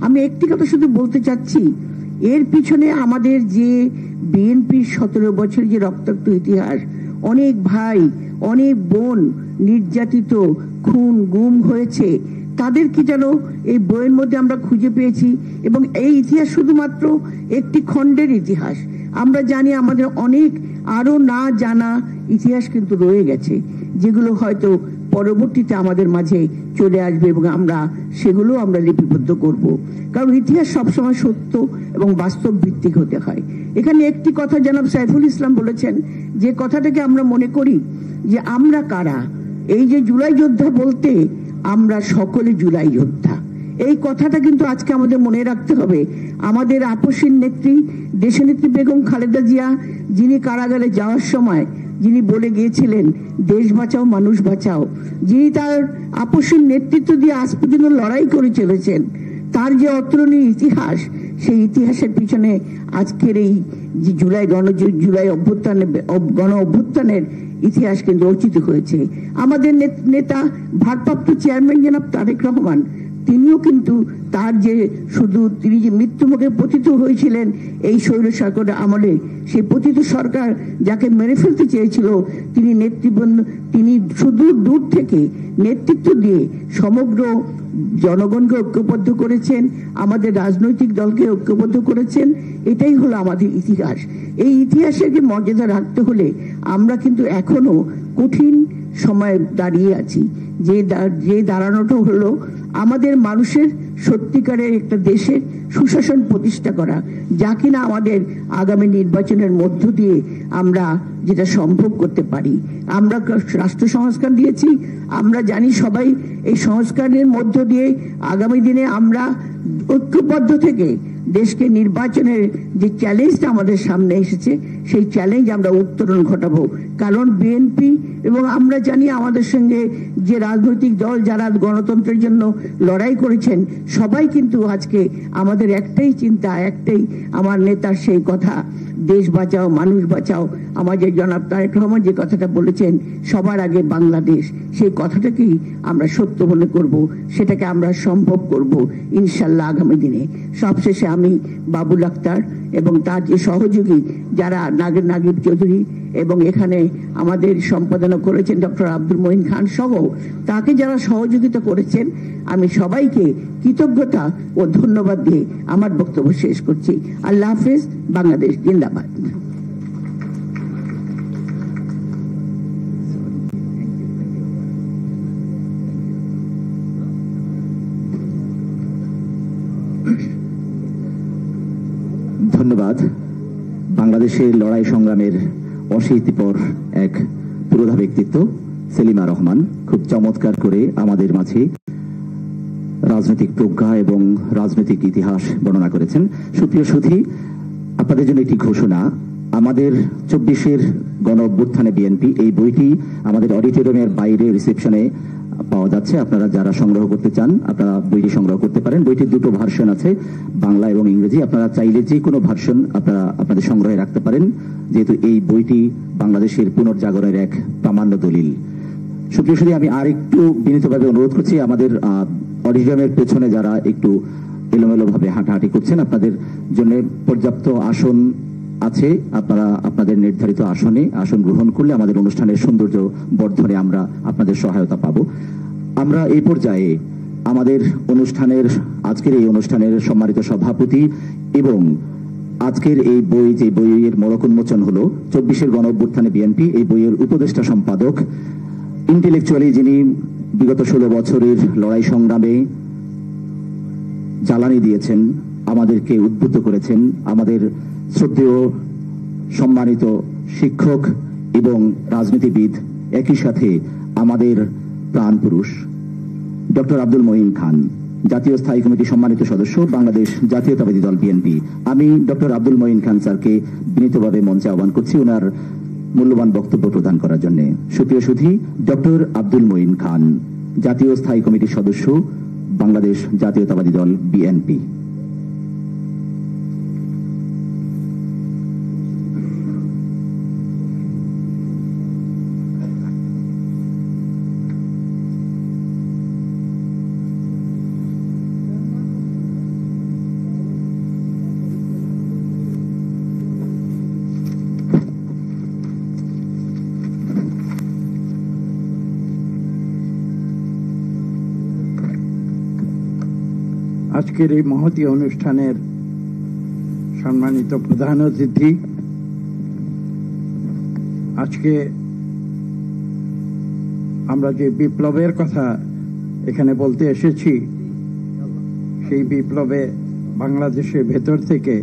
[SPEAKER 8] আমি একটি কথা শুধু বলতে চাচ্ছি, এর পিছনে আমাদের যে বিএনপির 17 বছর যে রক্তাক্ত ইতিহাস, অনেক ভাই অনেক বোন নির্যাতিত, খুন গুম হয়েছে, তাদেরকে যেন এই বইয়ের মধ্যে আমরা খুঁজে পেয়েছি। এবং এই ইতিহাস শুধুমাত্র একটি খণ্ডের ইতিহাস, আমরা জানি আমাদের অনেক আরো না জানা ইতিহাস কিন্তু রয়ে গেছে, যেগুলো হয়তো পরবর্তীতে আমাদের মাঝে চলে আসবে এবং সেগুলো আমরা লিপিবদ্ধ করব। কারণ ইতিহাস সবসময় সত্য এবং বাস্তব ভিত্তিক হতে হয়। এখানে একটি কথা জনাব সাইফুল ইসলাম বলেছেন, যে কথাটাকে আমরা মনে করি যে আমরা কারা। এই যে জুলাই যোদ্ধা বলতে আমরা সকলে জুলাই যোদ্ধা, এই কথাটা কিন্তু আজকে আমাদের মনে রাখতে হবে। আমাদের আপসীর নেত্রী, দেশনেত্রী বেগম খালেদা জিয়া, যিনি কারাগারে যাওয়ার সময় যিনি বলে গিয়েছিলেন দেশ বাঁচাও মানুষ বাঁচাও, যিনি তার আপসীর নেতৃত্ব দিয়ে আজ পর্যন্ত লড়াই করে চলেছেন, তার যে অতুলনীয় ইতিহাস, সেই ইতিহাসের পিছনে আজকের এই যে জুলাই গণ অভ্যুত্থানের ইতিহাস কিন্তু রচিত হয়েছে। আমাদের নেতা ভারপ্রাপ্ত চেয়ারম্যান জনাব তারেক রহমান, তিনিও কিন্তু তার যে তিনি যে মৃত্যুমুখে পতিত হয়েছিলেন এই স্বৈর সরকারের আমলে, সেই পতিত সরকার যাকে মেরে ফেলতে চেয়েছিল, তিনি দূর থেকে নেতৃত্ব দিয়ে সমগ্র জনগণকে ঐক্যবদ্ধ করেছেন, আমাদের রাজনৈতিক দলকে ঐক্যবদ্ধ করেছেন। এটাই হলো আমাদের ইতিহাস। এই ইতিহাসের মর্যাদা রাখতে হলে আমরা কিন্তু এখনো কঠিন সময়ে দাঁড়িয়ে আছি। যে দাঁড়ানোটা হলো আমাদের মানুষের সত্যিকারের একটা দেশের সুশাসন প্রতিষ্ঠা করা, যা কিনা আমাদের আগামী নির্বাচনের মধ্য দিয়ে আমরা যেটা সম্ভব করতে পারি। আমরা রাষ্ট্র সংস্কার দিয়েছি, আমরা জানি সবাই এই সংস্কারের মধ্য দিয়ে আগামী দিনে আমরা ঐক্যবদ্ধ থেকে দেশকে নির্বাচনের যে চ্যালেঞ্জটা আমাদের সামনে এসেছে, সেই চ্যালেঞ্জ আমরা উত্তরণ ঘটাবো। কারণ বিএনপি এবং আমরা জানি আমাদের সঙ্গে যে রাজনৈতিক দল যারা গণতন্ত্রের জন্য লড়াই করেছেন, সবাই কিন্তু আজকে আমাদের একটাই চিন্তা, একটাই আমার নেতার সেই কথা দেশ বাঁচাও, মানুষ বাঁচাও। আমাদের জনাব তারেক রহমান যে কথাটা বলেছেন, সবার আগে বাংলাদেশ, সেই কথাটাকেই আমরা সত্য মনে করব, সেটাকে আমরা সম্ভব করব ইনশাল্লাহ আগামী দিনে। সবশেষে আমি বাবুল আক্তার এবং তার যে সহযোগী যারা নাগিব চৌধুরী এবং এখানে আমাদের সম্পাদনা করেছেন ডক্টর আব্দুল মঈন খান সহ তাকে যারা সহযোগিতা করেছেন, আমি সবাইকে কৃতজ্ঞতা ও ধন্যবাদ দিয়ে আমার বক্তব্য শেষ করছি। আল্লাহ হাফেজ। বাংলাদেশ জিন্দাবাদ।
[SPEAKER 2] ধন্যবাদ। বাংলাদেশের লড়াই সংগ্রামের অশীতিপর এক পুরোধা ব্যক্তিত্ব সেলিমা রহমান খুব চমৎকার করে আমাদের মাঝে রাজনৈতিক প্রজ্ঞা এবং রাজনৈতিক ইতিহাস বর্ণনা করেছেন। সুপ্রিয় সুধী, আপনাদের জন্য একটি ঘোষণা। আমাদের 24-এর গণ অভ্যুত্থানে বিএনপি এই বইটি আমাদের অডিটোরিয়ামের বাইরে রিসেপশনে পাওয়া যাচ্ছে। আপনারা যারা সংগ্রহ করতে চান আপনারা বইটি সংগ্রহ করতে পারেন। বইটির দুটো ভার্সন আছে, বাংলা এবং ইংরেজি। আপনারা চাইলে যে কোনো ভার্সন আপনারা আপনাদের সংগ্রহে রাখতে পারেন, যেহেতু এই বইটি বাংলাদেশের পুনর্জাগরণের এক প্রামাণ্য দলিল। সুপ্রিয় সুধী, আমি আর একটু বিনীতভাবে অনুরোধ করছি, আমাদের অডিটোরিয়ামের পেছনে যারা একটু এলোমেলো ভাবে হাঁটাহাঁটি করছেন, আপনাদের জন্য পর্যাপ্ত আসন আছে। আপনারা আপনাদের নির্ধারিত আসনে আসন গ্রহণ করলে আমাদের অনুষ্ঠানের সৌন্দর্য বর্ধনে আমরা আপনাদের সহায়তা পাব। আমরা এই পর্যায়ে আমাদের আজকের এই অনুষ্ঠানের সম্মানিত সভাপতি এবং আজকের এই বই, যে বইয়ের মোড়ক উন্মোচন হলো 24-এর গণ অভ্যুত্থানে বিএনপি, এই বইয়ের উপদেষ্টা সম্পাদক, ইন্টেলেকচুয়ালি যিনি বিগত 16 বছরের লড়াই সংগ্রামে জ্বালানি দিয়েছেন, আমাদেরকে উদ্বুদ্ধ করেছেন, আমাদের শ্রদ্ধেয় সম্মানিত শিক্ষক এবং রাজনীতিবিদ, একই সাথে আমাদের প্রাণ পুরুষ ডক্টর আব্দুল মঈন খান, জাতীয় স্থায়ী কমিটি সম্মানিত সদস্য, বাংলাদেশ জাতীয়তাবাদী দল বিএনপি। আমি ডক্টর আব্দুল মঈন খান স্যারকে বিনীতভাবে মঞ্চে আহ্বান করছি ওনার মূল্যবান বক্তব্য প্রদান করার জন্য। সুপ্রিয় সুধী, ডক্টর আব্দুল মঈন খান, জাতীয় স্থায়ী কমিটির সদস্য, বাংলাদেশ জাতীয়তাবাদী দল বিএনপি।
[SPEAKER 9] আজকের এই মহতী অনুষ্ঠানের সম্মানিত প্রধান অতিথি, আজকে আমরা যে বিপ্লবের কথা এখানে বলতে এসেছি, সেই বিপ্লবে বাংলাদেশের ভেতর থেকে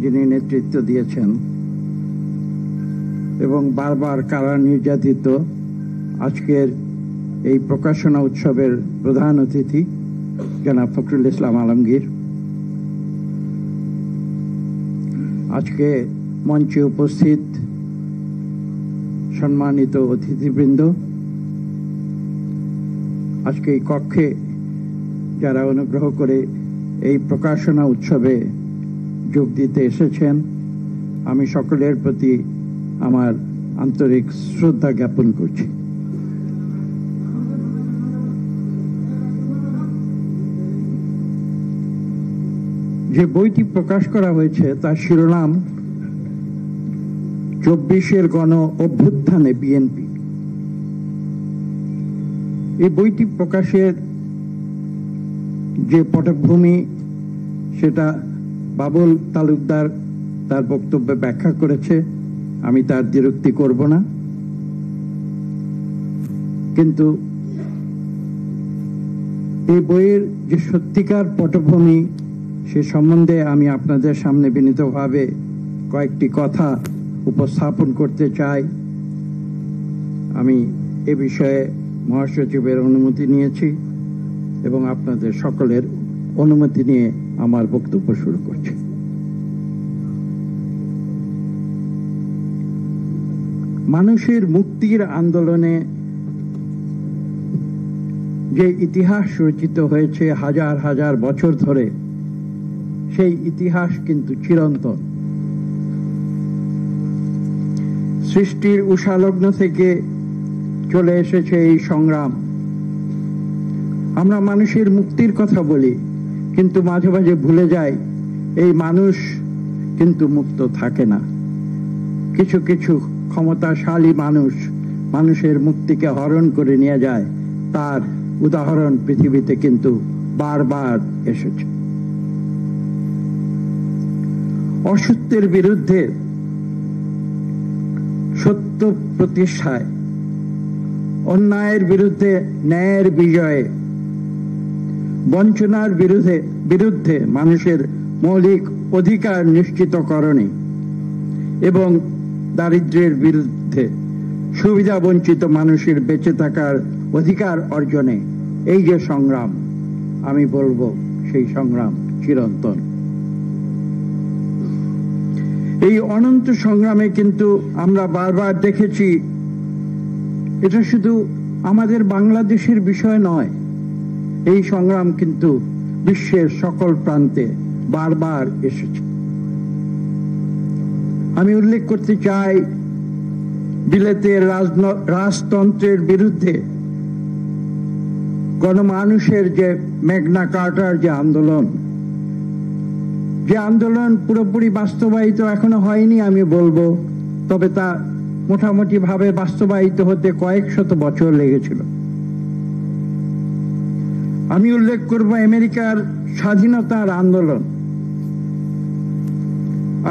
[SPEAKER 9] যিনি নেতৃত্ব দিয়েছেন এবং বারবার কারা নির্যাতিত, আজকের এই প্রকাশনা উৎসবের প্রধান অতিথি জনাব ফখরুল ইসলাম আলমগীর, আজকে মঞ্চে উপস্থিত সম্মানিত অতিথিবৃন্দ, আজকে এই কক্ষে যারা অনুগ্রহ করে এই প্রকাশনা উৎসবে যোগ দিতে এসেছেন, আমি সকলের প্রতি আমার আন্তরিক শ্রদ্ধা জ্ঞাপন করছি। যে বইটি প্রকাশ করা হয়েছে তার শিরোনাম 24-এর গণ অভ্যুত্থানে বিএনপি। এই বইটি প্রকাশের যে পটভূমি সেটা বাবুল তালুকদার তার বক্তব্যে ব্যাখ্যা করেছে, আমি তার দ্বিরুক্তি করব না, কিন্তু এই বইয়ের যে সত্যিকার পটভূমি সে সম্বন্ধে আমি আপনাদের সামনে বিনীতভাবে কয়েকটি কথা উপস্থাপন করতে চাই। আমি এ বিষয়ে মহাসচিবের অনুমতি নিয়েছি এবং আপনাদের সকলের অনুমতি নিয়ে আমার বক্তব্য শুরু করছি। মানুষের মুক্তির আন্দোলনে যে ইতিহাস রচিত হয়েছে হাজার হাজার বছর ধরে, সেই ইতিহাস কিন্তু চিরন্তন। সৃষ্টির উষালগ্ন থেকে চলে এসেছে এই সংগ্রাম। আমরা মানুষের মুক্তির কথা বলি, কিন্তু মাঝে মাঝে ভুলে যাই এই মানুষ কিন্তু মুক্ত থাকে না। কিছু কিছু ক্ষমতাশালী মানুষের মুক্তিকে হরণ করে নিয়ে যায়। তার উদাহরণ পৃথিবীতে কিন্তু বারবার এসেছে। অসত্যের বিরুদ্ধে সত্য প্রতিষ্ঠায়, অন্যায়ের বিরুদ্ধে ন্যায়ের বিজয়ে, বঞ্চনার বিরুদ্ধে মানুষের মৌলিক অধিকার নিশ্চিতকরণে এবং দারিদ্র্যের বিরুদ্ধে সুবিধা বঞ্চিত মানুষের বেঁচে থাকার অধিকার অর্জনে এই যে সংগ্রাম, আমি বলবো সেই সংগ্রাম চিরন্তন। এই অনন্ত সংগ্রামে কিন্তু আমরা বারবার দেখেছি, এটা শুধু আমাদের বাংলাদেশের বিষয় নয়, এই সংগ্রাম কিন্তু বিশ্বের সকল প্রান্তে বারবার এসেছে। আমি উল্লেখ করতে চাই বিলেতের রাজতন্ত্রের বিরুদ্ধে গণমানুষের যে ম্যাগনা কার্টার যে আন্দোলন পুরোপুরি বাস্তবায়িত এখনো হয়নি আমি বলবো, তবে তা মোটামুটি ভাবে বাস্তবায়িত হতে কয়েক শত বছর লেগেছিল। আমি উল্লেখ করব আমেরিকার স্বাধীনতার আন্দোলন।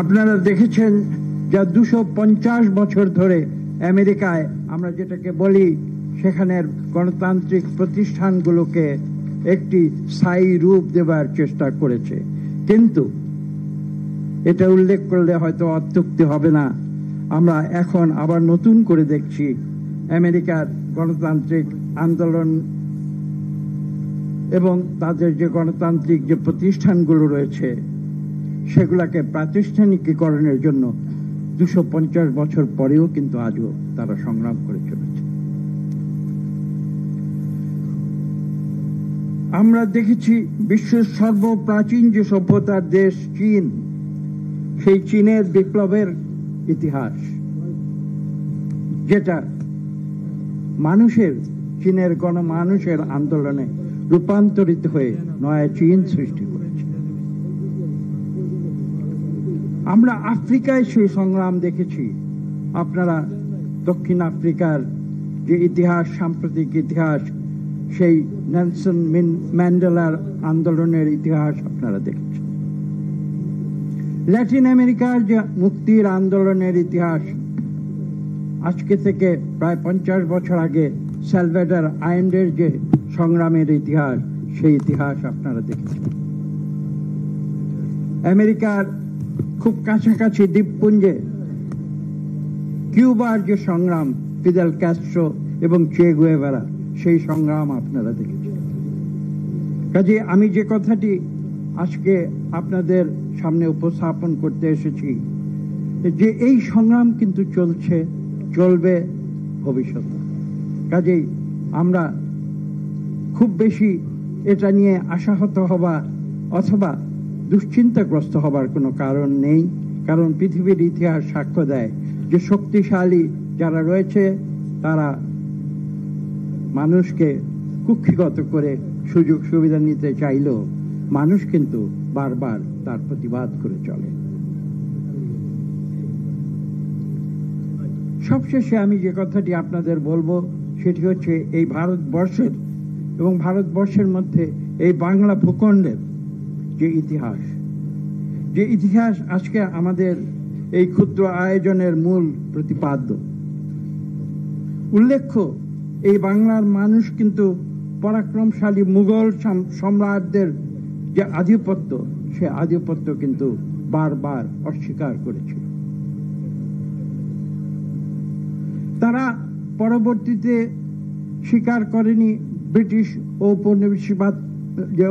[SPEAKER 9] আপনারা দেখেছেন যা 250 বছর ধরে আমেরিকায় আমরা যেটাকে বলি সেখানের গণতান্ত্রিক প্রতিষ্ঠানগুলোকে একটি স্থায়ী রূপ দেবার চেষ্টা করেছে। কিন্তু এটা উল্লেখ করলে হয়তো অত্যুক্তি হবে না, আমরা এখন আবার নতুন করে দেখছি আমেরিকার গণতান্ত্রিক আন্দোলন এবং তাদের যে গণতান্ত্রিক যে প্রতিষ্ঠানগুলো রয়েছে সেগুলাকে প্রাতিষ্ঠানিকীকরণের জন্য 250 বছর পরেও কিন্তু আজও তারা সংগ্রাম করে চলেছে। আমরা দেখেছি বিশ্বের সর্বপ্রাচীন যে সভ্যতার দেশ চীন, সেই চীনের বিপ্লবের ইতিহাস, যেটা চীনের গণমানুষের আন্দোলনে রূপান্তরিত হয়ে নয়া চীন সৃষ্টি করেছে। আমরা আফ্রিকায় সেই সংগ্রাম দেখেছি। আপনারা দক্ষিণ আফ্রিকার যে ইতিহাস, সাম্প্রতিক ইতিহাস, সেই নেলসন ম্যান্ডেলার আন্দোলনের ইতিহাস আপনারা দেখেছেন। ল্যাটিন আমেরিকার যে মুক্তির আন্দোলনের ইতিহাস, আজকে থেকে প্রায় 50 বছর আগে সালভাডর আয়েন্ডের যে সংগ্রামের ইতিহাস, সেই ইতিহাস আপনারা দেখেছেন। আমেরিকার খুব কাছাকাছি দ্বীপপুঞ্জে কিউবার যে সংগ্রাম, ফিদেল ক্যাস্ট্রো এবং চে গুয়েভারা, সেই সংগ্রাম আপনারা দেখেছেন। কাজে আমি যে কথাটি আজকে আপনাদের সামনে উপস্থাপন করতে এসেছি, যে এই সংগ্রাম কিন্তু চলবে ভবিষ্যতে। কাজেই আমরা খুব বেশি এটা নিয়ে আশাহত হবা অথবা দুশ্চিন্তাগ্রস্ত হবার কোনো কারণ নেই, কারণ পৃথিবীর ইতিহাস সাক্ষ্য দেয় যে শক্তিশালী যারা রয়েছে তারা মানুষকে কুক্ষিগত করে সুযোগ সুবিধা নিতে চাইলেও মানুষ কিন্তু বারবার তার প্রতিবাদ করে চলে। সবশেষে আমি যে কথাটি আপনাদের বলবো সেটি হচ্ছে এই ভারতবর্ষের এবং ভারতবর্ষের মধ্যে এই বাংলা ভূখণ্ডের যে ইতিহাস আজকে আমাদের এই ক্ষুদ্র আয়োজনের মূল প্রতিপাদ্য। উল্লেখ্য, এই বাংলার মানুষ কিন্তু পরাক্রমশালী মুঘল সম্রাটদের যে আধিপত্য, সে আধিপত্য কিন্তু বারবার অস্বীকার করেছিল। তারা পরবর্তীতে স্বীকার করেনি ব্রিটিশ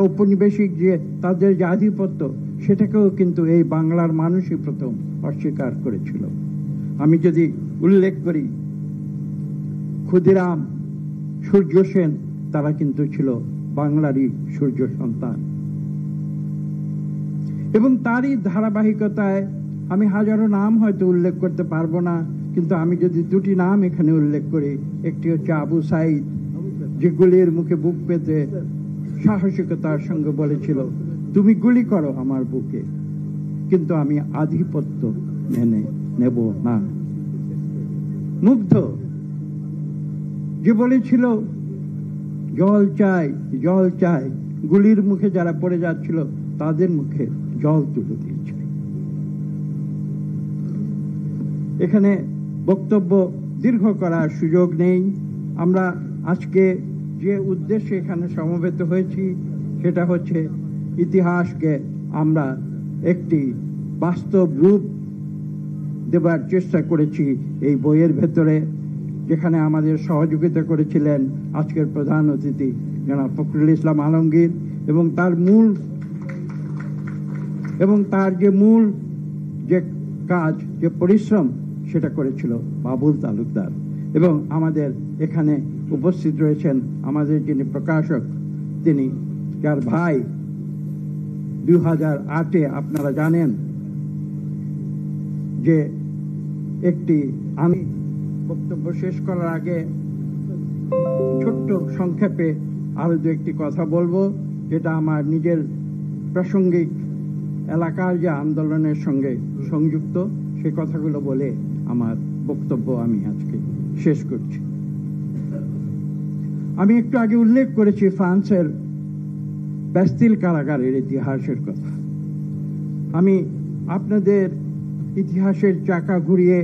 [SPEAKER 9] ঔপনিবেশিক যে তাদের যে আধিপত্য, সেটাকেও কিন্তু এই বাংলার মানুষই প্রথম অস্বীকার করেছিল। আমি যদি উল্লেখ করি, ক্ষুদিরাম, সূর্য সেন, তারা কিন্তু ছিল বাংলারই সূর্য সন্তান। এবং তারই ধারাবাহিকতায় আমি হাজারো নাম হয়তো উল্লেখ করতে পারবো না, কিন্তু আমি যদি দুটি নাম এখানে উল্লেখ করি, একটি হচ্ছে আবু সাইদ, যে গুলির মুখে বুক পেতে সাহসিকতার সঙ্গে বলেছিল, তুমি গুলি করো আমার বুকে, কিন্তু আমি আধিপত্য মেনে নেব না। মুগ্ধ, যে বলেছিল জল চাই জল চাই, গুলির মুখে যারা পড়ে যাচ্ছিল তাদের মুখে জল তুলে দিয়েছিল। এখানে বক্তব্য দীর্ঘ করার সুযোগ নেই। আমরা আজকে যে উদ্দেশ্যে এখানে সমবেত হয়েছি সেটা হচ্ছে ইতিহাসকে আমরা একটি বাস্তব রূপ দেবার চেষ্টা করেছি এই বইয়ের ভেতরে, যেখানে আমাদের সহযোগিতা করেছিলেন আজকের প্রধান অতিথি জনাব ফখরুল ইসলাম আলমগীর, এবং তার যে মূল যে কাজ, যে পরিশ্রম, সেটা করেছিল বাবুল তালুকদার। এবং আমাদের এখানে উপস্থিত রয়েছেন আমাদের যিনি প্রকাশক, তিনি, যার ভাই 2008-এ আপনারা জানেন যে আমি বক্তব্য শেষ করার আগে ছোট্ট সংক্ষেপে আরো দু একটি কথা বলবো, যেটা আমার নিজের প্রাসঙ্গিক এলাকার যে আন্দোলনের সঙ্গে সংযুক্ত, সে কথাগুলো বলে আমার বক্তব্য আমি আজকে শেষ করছি। আমি একটু আগে উল্লেখ করেছি ফ্রান্সের ব্যাস্তিল কারাগারের ইতিহাসের কথা। আমি আপনাদের ইতিহাসের চাকা ঘুরিয়ে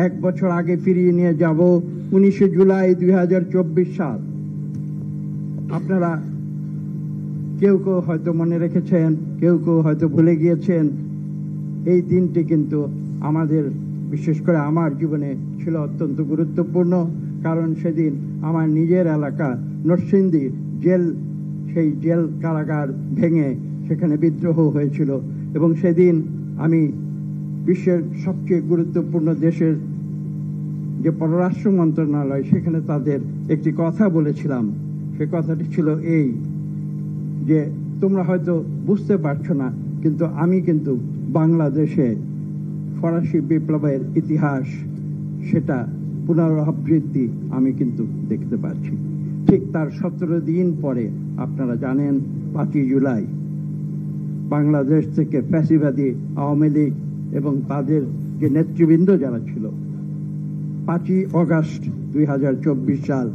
[SPEAKER 9] 1 বছর আগে ফিরিয়ে নিয়ে যাব 19 জুলাই 2024 সাল। আপনারা কেউ কেউ হয়তো মনে রেখেছেন, কেউ কেউ হয়তো ভুলে গিয়েছেন। এই দিনটি কিন্তু আমাদের, বিশেষ করে আমার জীবনে ছিল অত্যন্ত গুরুত্বপূর্ণ, কারণ সেদিন আমার নিজের এলাকা নরসিংদী সেই জেল কারাগার ভেঙে সেখানে বিদ্রোহ হয়েছিল, এবং সেদিন আমি বিশ্বের সবচেয়ে গুরুত্বপূর্ণ দেশের যে পররাষ্ট্র মন্ত্রণালয়, সেখানে তাদের একটি কথা বলেছিলাম। সে কথাটি ছিল এই, যে তোমরা হয়তো বুঝতে পারছো না, কিন্তু আমি কিন্তু বাংলাদেশে ফরাসি বিপ্লবের ইতিহাস, সেটা পুনরাবৃত্তি আমি কিন্তু দেখতে পাচ্ছি। ঠিক তার 17 দিন পরে আপনারা জানেন 5 জুলাই বাংলাদেশ থেকে ফ্যাসিবাদী আওয়ামী লীগ এবং তাদের যে নেতৃবৃন্দ যারা ছিল, 5 আগস্ট 2024 সাল,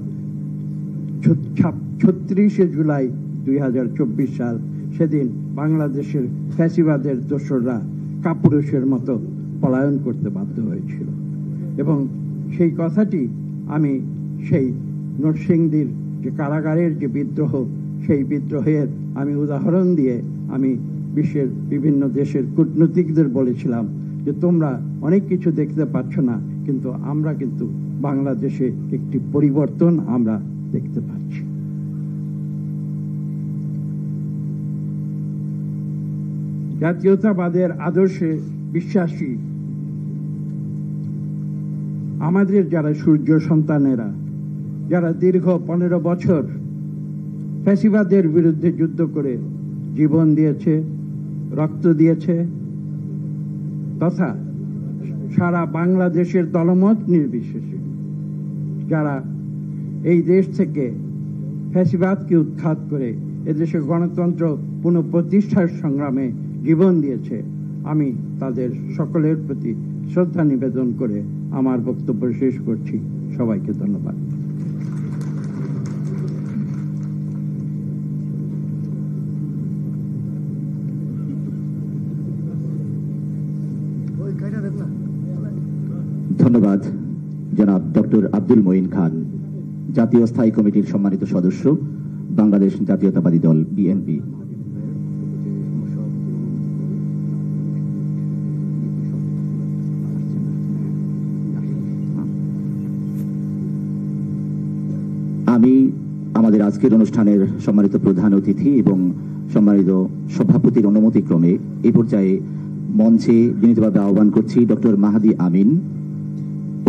[SPEAKER 9] 36 জুলাই 2024 সাল, সেদিন বাংলাদেশের ফ্যাসিবাদের দোসররা কাপুরুষের মতো পলায়ন করতে বাধ্য হয়েছিল। এবং সেই কথাটি আমি সেই নরসিংদীর যে কারাগারের যে বিদ্রোহ, সেই বিদ্রোহের আমি উদাহরণ দিয়ে আমি বিশ্বের বিভিন্ন দেশের কূটনীতিকদের বলেছিলাম যে তোমরা অনেক কিছু দেখতে পাচ্ছ না, কিন্তু আমরা কিন্তু বাংলাদেশে একটি পরিবর্তন আমরা দেখতে পাচ্ছি। জাতীয়তাবাদের আদর্শে বিশ্বাসী আমাদের যারা সূর্য সন্তানেরা, যারা দীর্ঘ 15 বছর ফ্যাসিবাদের বিরুদ্ধে যুদ্ধ করে জীবন দিয়েছে, রক্ত দিয়েছে, তথা সারা বাংলাদেশের দলমত নির্বিশেষে যারা এই দেশ থেকে ফ্যাসিবাদকে উৎখাত করে এদেশে গণতন্ত্র পুনঃপ্রতিষ্ঠার সংগ্রামে জীবন দিয়েছে, আমি তাদের সকলের প্রতি শ্রদ্ধা নিবেদন করে আমার বক্তব্য শেষ করছি। সবাইকে ধন্যবাদ।
[SPEAKER 2] ধন্যবাদ জনাব ডক্টর আব্দুল মঈন খান, জাতীয় স্থায়ী কমিটির সম্মানিত সদস্য, বাংলাদেশ জাতীয়তাবাদী দল বিএনপি। আমি আমাদের আজকের অনুষ্ঠানের সম্মানিত প্রধান অতিথি এবং সম্মানিত সভাপতির অনুমতিক্রমে এই পর্যায়ে মঞ্চে বিনীতভাবে আহ্বান করছি ডক্টর মাহাদি আমিন,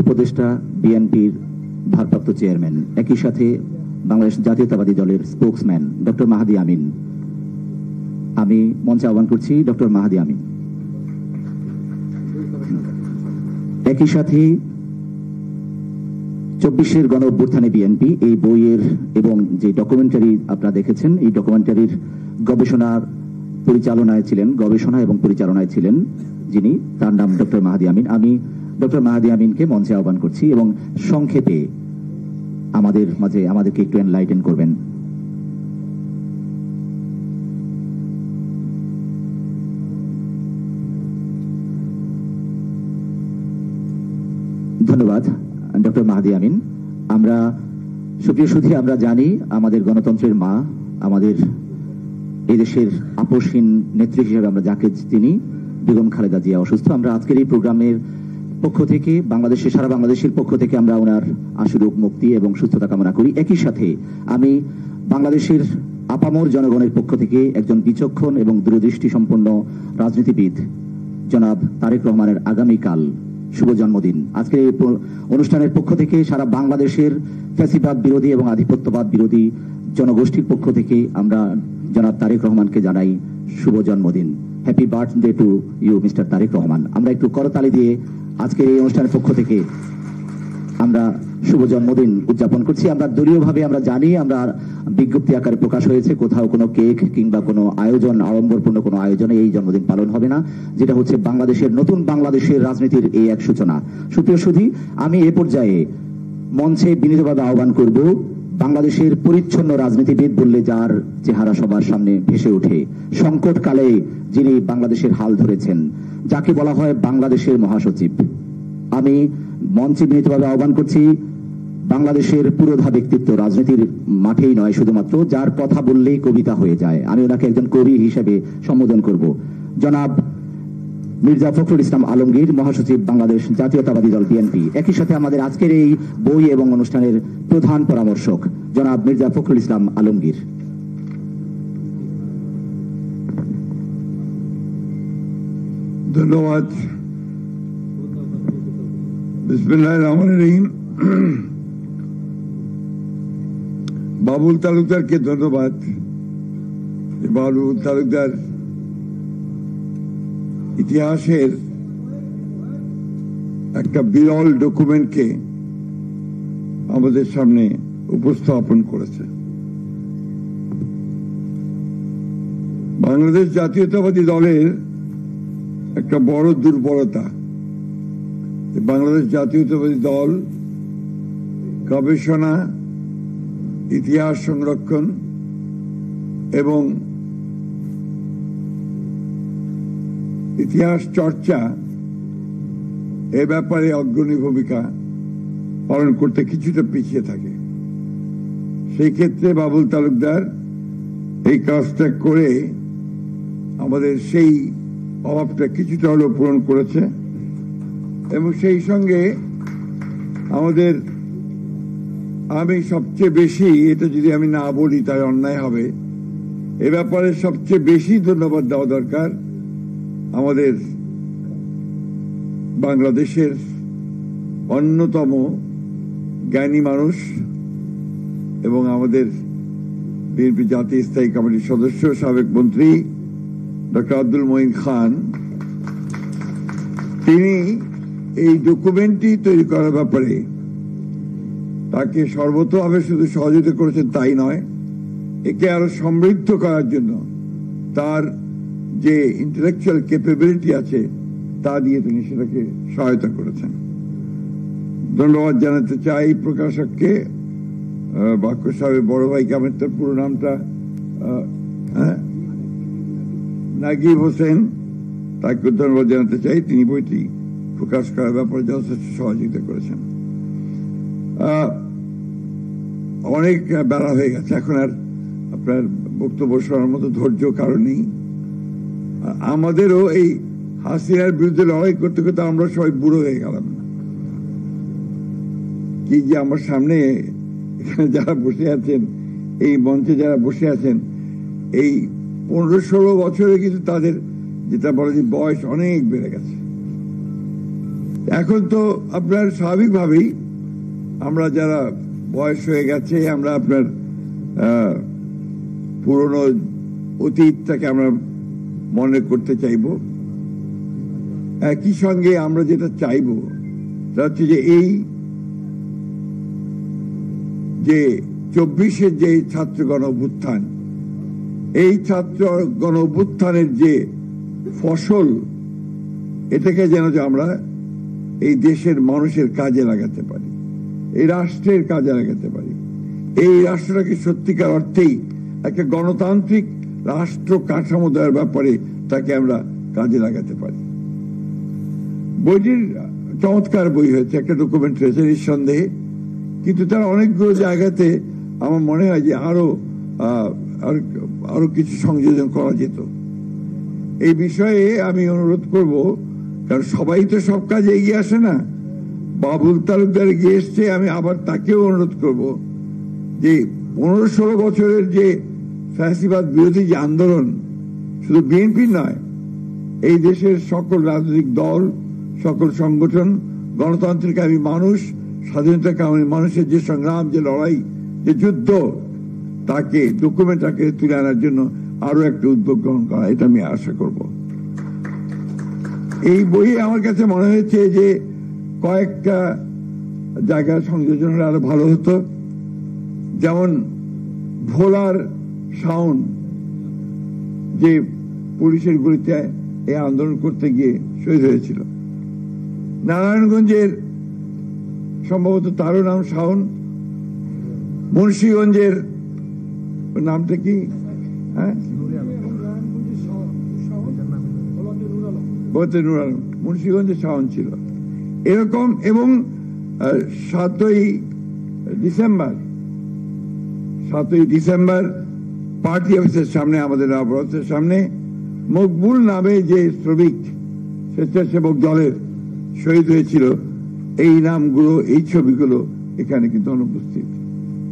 [SPEAKER 2] উপদেষ্টা বিএনপির ভারপ্রাপ্ত চেয়ারম্যান, একই সাথে বাংলাদেশ জাতীয়তাবাদী দলের স্পোকসম্যান ডক্টর মাহাদি আমিন। আমি মঞ্চে আহ্বান করছি ডক্টর মাহাদি আমিন। একই সাথে 24-এর গণ অভ্যুত্থানে বিএনপি এই বইয়ের এবং যে ডকুমেন্টারি আপনারা দেখেছেন, এই ডকুমেন্টারির গবেষণা এবং পরিচালনায় ছিলেন যিনি, তার নাম ডক্টর মাহাদি আমিন। আমি ডক্টর মাহাদি আমিনকে মঞ্চে আহ্বান করছি এবং সংক্ষেপে আমাদের মাঝে আমাদেরকে একটু এনলাইটেন করবেন। ধন্যবাদ ডক্টর মাহাদি আমিন। আমরা সুপ্রিয় সুধী, আমরা জানি আমাদের গণতন্ত্রের মা, আমাদের এই দেশের আপসহীন নেত্রী হিসেবে আমরা যাকে চিনি, বেগম খালেদা জিয়া অসুস্থ। আমরা আজকের এই প্রোগ্রামের পক্ষ থেকে সারা বাংলাদেশের পক্ষ থেকে আমরা ওনার আশুরোগ মুক্তি এবং সুস্থতা কামনা করি। একই সাথে আমি বাংলাদেশের আপামর জনগণের পক্ষ থেকে একজন বিচক্ষণ এবং দূরদৃষ্টি সম্পন্ন রাজনীতিবিদ জনাব তারেক রহমানের আগামীকাল শুভ জন্মদিন, আজকের এই অনুষ্ঠানের পক্ষ থেকে সারা বাংলাদেশের ফ্যাসিবাদ বিরোধী এবং আধিপত্যবাদ বিরোধী জনগোষ্ঠীর পক্ষ থেকে আমরা জনাব তারেক রহমানকে জানাই শুভ জন্মদিন। Happy birthday to you mister Tarique Rahman. আমরা একটু করতালি দিয়ে আজকের এই অনুষ্ঠানের পক্ষ থেকে আমরা শুভ জন্মদিন উদযাপন করছি। আমরা দলীয়ভাবে আমরা জানি, আমরা বিজ্ঞপ্তি আকারে প্রকাশ হয়েছে, কোথাও কোনো কেক কিংবা কোনো আয়োজন, আড়ম্বরপূর্ণ কোনো আয়োজনে এই জন্মদিন পালন হবে না, যেটা হচ্ছে নতুন বাংলাদেশের রাজনীতির এই এক সূচনা। সুপ্রিয় সুধী, আমি এ পর্যায়ে মঞ্চে বিনীতভাবে আহ্বান করব বাংলাদেশের পরিচ্ছন্ন রাজনীতিবিদ বললে যার চেহারা সবার সামনে ভেসে ওঠে, সংকটকালে যিনি বাংলাদেশের হাল ধরেছেন, যাকে বলা হয় বাংলাদেশের মহাসচিব। আমি মঞ্চে বিনীতভাবে আহ্বান করছি বাংলাদেশের পুরোধা ব্যক্তিত্ব, রাজনীতির মাঠেই নয় শুধুমাত্র, যার কথা বললেই কবিতা হয়ে যায়, আমি ওনাকে একজন কবি হিসেবে সম্বোধন করব, জনাব মির্জা ফখরুল ইসলাম আলমগীর, মহাসচিব বাংলাদেশ জাতীয়তাবাদী দল বিএনপি। একই সাথে আমাদের আজকের এই বই এবং অনুষ্ঠানের প্রধান পরামর্শক জনাব মির্জা ফখরুল ইসলাম আলমগীর।
[SPEAKER 10] ধন্যবাদ। বিসমিল্লাহির রহমানির রহিম। বাবুল তালুকদারকে ধন্যবাদ। বাবুল তালুকদার ইতিহাসের একটা বিরল ডকুমেন্টকে আমাদের সামনে উপস্থাপন করেছে। বাংলাদেশ জাতীয়তাবাদী দলের একটা বড় দুর্বলতা, বাংলাদেশ জাতীয়তাবাদী দল গবেষণা, ইতিহাস সংরক্ষণ এবং ইতিহাস চর্চা এ ব্যাপারে অগ্রণী ভূমিকা পালন করতে কিছুটা পিছিয়ে থাকে। সেই ক্ষেত্রে বাবুল তালুকদার এই কাজটা করে আমাদের সেই অভাবটা কিছুটা হলেও পূরণ করেছে এবং সেই সঙ্গে আমি সবচেয়ে বেশি, এটা যদি আমি না বলি তাই অন্যায় হবে, এ ব্যাপারে সবচেয়ে বেশি ধন্যবাদ দেওয়া দরকার আমাদের বাংলাদেশের অন্যতম জ্ঞানী মানুষ এবং আমাদের বিএনপি জাতীয় স্থায়ী কমিটির সদস্য, সাবেক মন্ত্রী ডক্টর আব্দুল মঈন খান। তিনি এই ডকুমেন্টটি তৈরি করার ব্যাপারে তাকে সর্বতোভাবে শুধু সহযোগিতা করেছেন তাই নয়, একে আরো সমৃদ্ধ করার জন্য তার যে ইন্টেলেকচুয়াল ক্যাপাবিলিটি আছে তা দিয়ে তিনি সেটাকে সহায়তা করেছেন। ধন্যবাদ জানাতে চাই প্রকাশককে, বাক্য সাহেবের বড় ভাইকে, আমার তার পুরো নামটা নাগিব হোসেন, তাকে ধন্যবাদ জানাতে চাই, তিনি বইটি প্রকাশ করার ব্যাপারে যথেষ্ট সহযোগিতা করেছেন। অনেক বেলা হয়ে গেছে, এখন আর আপনার বক্তব্য শোনার মতো ধৈর্য কারণ নেই। আমাদেরও এই হাসিনার বিরুদ্ধে লড়াই করতে করতে আমরা সবাই বুড়ো হয়ে গেলাম। কি যে আমার সামনে এখানে যারা বসে আছেন, এই মঞ্চে যারা বসে আছেন, এই 15-16 বছরে কিন্তু তাদের যেটা বলে যে বয়স অনেক বেড়ে গেছে। এখন তো আপনার স্বাভাবিকভাবেই আমরা যারা বয়স হয়ে গেছে, আমরা আপনার পুরনো অতীতটাকে আমরা মনে করতে চাইব। একই সঙ্গে আমরা যেটা চাইব তা হচ্ছে যে এই যে 24-এর যে ছাত্র গণ অভ্যুত্থান, এই ছাত্র গণ অভ্যুত্থানের যে ফসল, এটাকে যেন আমরা এই দেশের মানুষের কাজে লাগাতে পারি, এই রাষ্ট্রের কাজে লাগাতে পারি, এই রাষ্ট্রটাকে সত্যিকার অর্থেই একটা গণতান্ত্রিক রাষ্ট্র কাঠামো দেওয়ার ব্যাপারে তাকে আমরা কাজে লাগাতে পারি। বইটির চমৎকার বই হয়েছে, একটা ডকুমেন্ট হয়েছে নিঃসন্দেহে, কিন্তু তার অনেকগুলো জায়গাতে আমার মনে হয় যে আরো কিছু সংযোজন করা যেত। এই বিষয়ে আমি অনুরোধ করব, কারণ সবাই তো সব কাজে এগিয়ে আসে না। বাবুল তালুকদার এগিয়ে এসছে, আমি আবার তাকেও অনুরোধ করব যে 15-16 বছরের যে ফ্যাসিবাদ বিরোধী যে আন্দোলন, শুধু বিএনপি নয়, এই দেশের সকল রাজনৈতিক দল, সকল সংগঠন, গণতান্ত্রিকামী মানুষ, স্বাধীনতাকামী মানুষের যে সংগ্রাম, যে লড়াই, যে যুদ্ধ, তাকে ডকুমেন্ট আকারে তুলে আনার জন্য আরো একটা উদ্যোগ গ্রহণ করা, এটা আমি আশা করব। এই বইয়ে আমার কাছে মনে হয়েছে যে কয়েকটা জায়গা সংযোজন হলে আরো ভালো হতো। যেমন ভোলার শাওন, যে পুলিশের গুলিতে এই আন্দোলন করতে গিয়ে শহীদ হয়েছিল। নারায়ণগঞ্জের সম্ভবত তারও নাম শাওন, মুন্সিগঞ্জের নামটা কি, হ্যাঁ, মুন্সিগঞ্জের শাওন ছিল এরকম। এবং 7ই ডিসেম্বর পার্টি অফিসের সামনে, আমাদের অফিসের সামনে, মকবুল নামে যে শ্রমিক স্বেচ্ছাসেবক দলের শহীদ হয়েছিল, এই নামগুলো, এই ছবিগুলো এখানে কিন্তু অনুপস্থিত।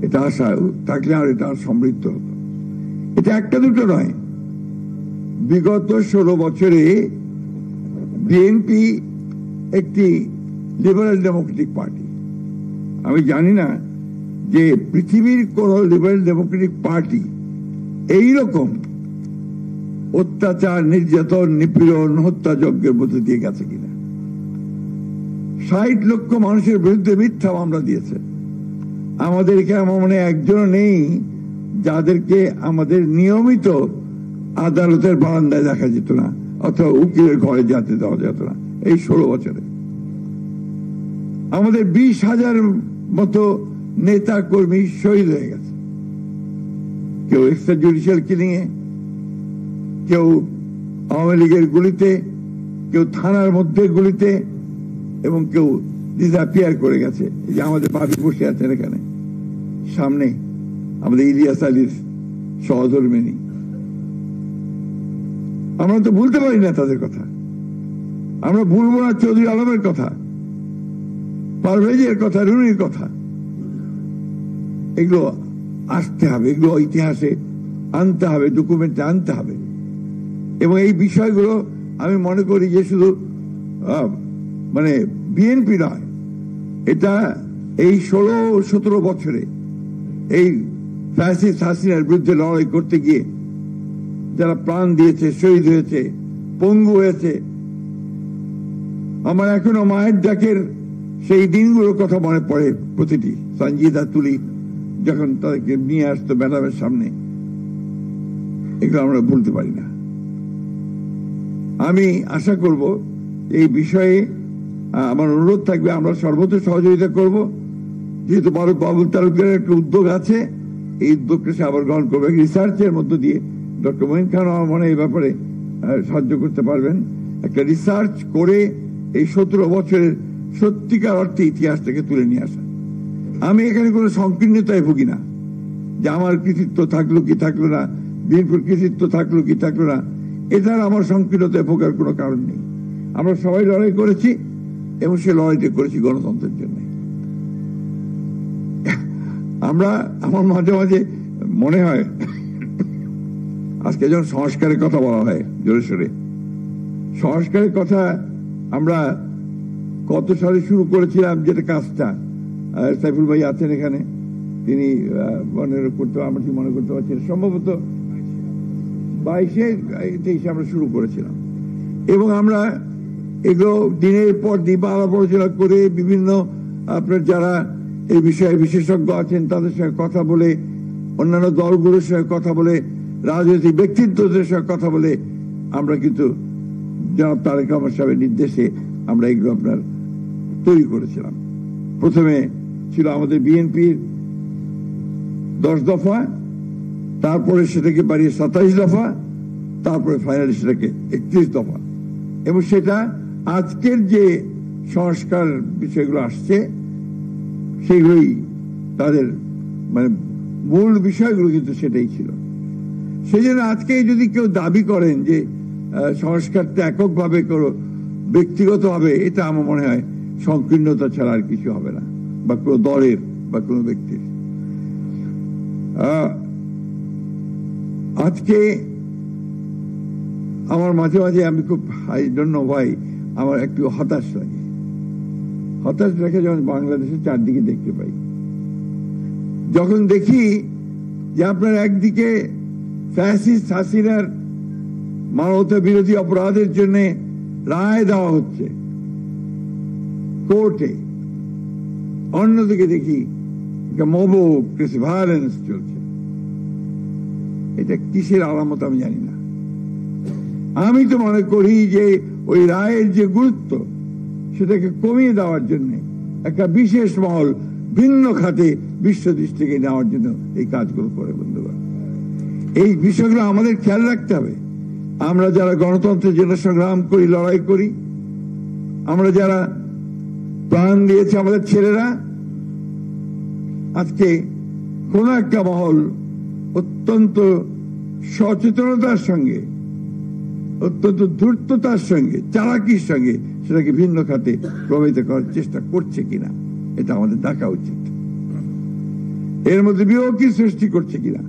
[SPEAKER 10] এটা আশা থাকলে আর এটা সমৃদ্ধ হতো। এটা একটা দুটো নয়, বিগত 16 বছরে বিএনপি একটি লিবারেল ডেমোক্রেটিক পার্টি। আমি জানি না যে পৃথিবীর কোন লিবারেল ডেমোক্রেটিক পার্টি এইরকম অত্যাচার, নির্যাতন, নিপীড়ন, হত্যাযজ্ঞের মধ্যে দিয়ে গেছে কিনা। 60 লক্ষ মানুষের বিরুদ্ধে মিথ্যা মামলা দিয়েছে। আমাদের এখানে আমার মনে একজনও নেই যাদেরকে আমাদের নিয়মিত আদালতের বারান্দায় দেখা যেত না, অথবা উকিলের ঘরে যেতে দেওয়া যেত না এই 16 বছরে। আমাদের 20,000 মতো নেতা কর্মী শহীদ হয়ে গেছে, কেউ এক্সট্রা জুডিশিয়াল কিলিং এ, কেউ আওয়ামী লীগের গুলিতে, কেউ থানার মধ্যে গুলিতে, এবং কেউ ডিসঅ্যাপিয়ার করে গেছে। এই যে আমাদের ভাবি বসে আছেন এখানে সামনে, আমাদের ইলিয়াস আলীর সহধর্মিনী, আমরা তো ভুলতে পারি না তাদের কথা। আমরা ভুলবো না চৌধুরী আলমের কথা, পারভেজের কথা, রুনির কথা। এগুলো আসতে হবে, এগুলো ইতিহাসে আনতে হবে, ডকুমেন্টে আনতে হবে। এবং এই বিষয়গুলো আমি মনে করি যে শুধু মানে বিএনপি নয়, এটা এই 16-17 বছরে এই ফ্যাসিস্ট হাসিনার বিরুদ্ধে লড়াই করতে গিয়ে যারা প্রাণ দিয়েছে, শহীদ হয়েছে, পঙ্গু হয়েছে, আমার এখনো মায়ের ডাকের সেই দিনগুলোর কথা মনে পড়ে প্রতিটি। সঞ্জিদা তুলি যখন তাদেরকে নিয়ে আসতো ম্যাডামের সামনে, এগুলো আমরা ভুলতে পারি না। আমি আশা করব এই বিষয়ে আমার অনুরোধ থাকবে, আমরা সর্বত্র সহযোগিতা করব। যেহেতু বাবুল তালুকদারের একটা উদ্যোগ আছে, এই উদ্যোগটা সে আবার গ্রহণ করবে রিসার্চের মধ্য দিয়ে। ডক্টর মঈন খান আমার মনে এই ব্যাপারে সাহায্য করতে পারবেন। একটা রিসার্চ করে এই 17 বছরের সত্যিকার অর্থে ইতিহাসটাকে তুলে নিয়ে আসা। আমি এখানে কোনো সংকীর্ণতায় ভুগি না যে আমার কৃতিত্ব থাকলো কি থাকলো না, বিএনপির কৃতিত্ব থাকলো কি থাকলো না, এটার আমার সংকীর্ণতায় ভোগার কোনো কারণ নেই। আমরা সবাই লড়াই করেছি এবং সে লড়াইটা করেছি গণতন্ত্রের জন্য। আমার মাঝে মাঝে মনে হয়, আজকে যখন সংস্কারের কথা বলা হয় জোরে সোরে, সংস্কারের কথা আমরা কত সালে শুরু করেছিলাম, যেটা কাজটা সাইফুল ভাই আছেন এখানে, তিনি মনে করতে, আমরা ঠিক মনে করতে পারছি, সম্ভবত 22-23 আমরা শুরু করেছিলাম। এবং আমরা এগুলো দিনের পর দিন আলাপ আলোচনা করে বিভিন্ন আপনার যারা এই বিষয়ে বিশেষজ্ঞ আছেন, তাদের সঙ্গে কথা বলে, অন্যান্য দলগুলোর সঙ্গে কথা বলে, রাজনৈতিক ব্যক্তিত্বদের সঙ্গে কথা বলে আমরা কিন্তু জনাব তারেক রহমান সাহেবের নির্দেশে আমরা এগুলো আপনার তৈরি করেছিলাম। প্রথমে ছিল আমাদের বিএনপির 10 দফা, তারপরে সেটাকে বাড়িয়ে 27 দফা, তারপরে ফাইনালি সেটাকে 31 দফা, এবং সেটা আজকের যে সংস্কার বিষয়গুলো আসছে সেগুলোই তাদের মানে মূল বিষয়গুলো কিন্তু সেটাই ছিল। সেই জন্য আজকে যদি কেউ দাবি করেন যে সংস্কারটা এককভাবে করো, ব্যক্তিগত হবে, এটা আমার মনে হয় সংকীর্ণতা ছাড়া আর কিছু হবে না, বা কোনো দলের বা কোনো ব্যক্তির। আজকে আমার মাঝে মাঝে আমি খুব আই ডোন্ট নো ভাই আমার একটু হতাশ লাগে। হতাশ লাগে যখন বাংলাদেশের চারদিকে দেখতে পাই, যখন দেখি যে আপনার একদিকে ফ্যাসিস্ট হাসিনার মানবতা বিরোধী অপরাধের জন্য রায় দেওয়া হচ্ছে কোর্টে, অন্যদিকে দেখি মব ভায়োলেন্স চলছে। এটা কিসের আলামত আমি জানি না। আমি তো মনে করি যে ওই রায়ের যে গুরুত্ব সেটাকে কমিয়ে দেওয়ার জন্য একটা বিশেষ মহল ভিন্ন খাতে বিশ্ব দৃষ্টিকে নেওয়ার জন্য এই কাজগুলো করে। বন্ধুগণ, এই বিষয়গুলো আমাদের খেয়াল রাখতে হবে। আমরা যারা গণতন্ত্রের জন্য সংগ্রাম করি, লড়াই করি, আমরা যারা প্রাণ দিয়েছে আমাদের ছেলেরা, আজকে কোন একটা মহল অত্যন্ত সচেতনতার সঙ্গে, অত্যন্ত ধূর্ততার সঙ্গে, চালাকির সঙ্গে সেটাকে ভিন্ন খাতে প্রভাবিত করার চেষ্টা করছে কিনা এটা আমাদের দেখা উচিত। এর মধ্যে বিয়োগী সৃষ্টি করছে কিনা।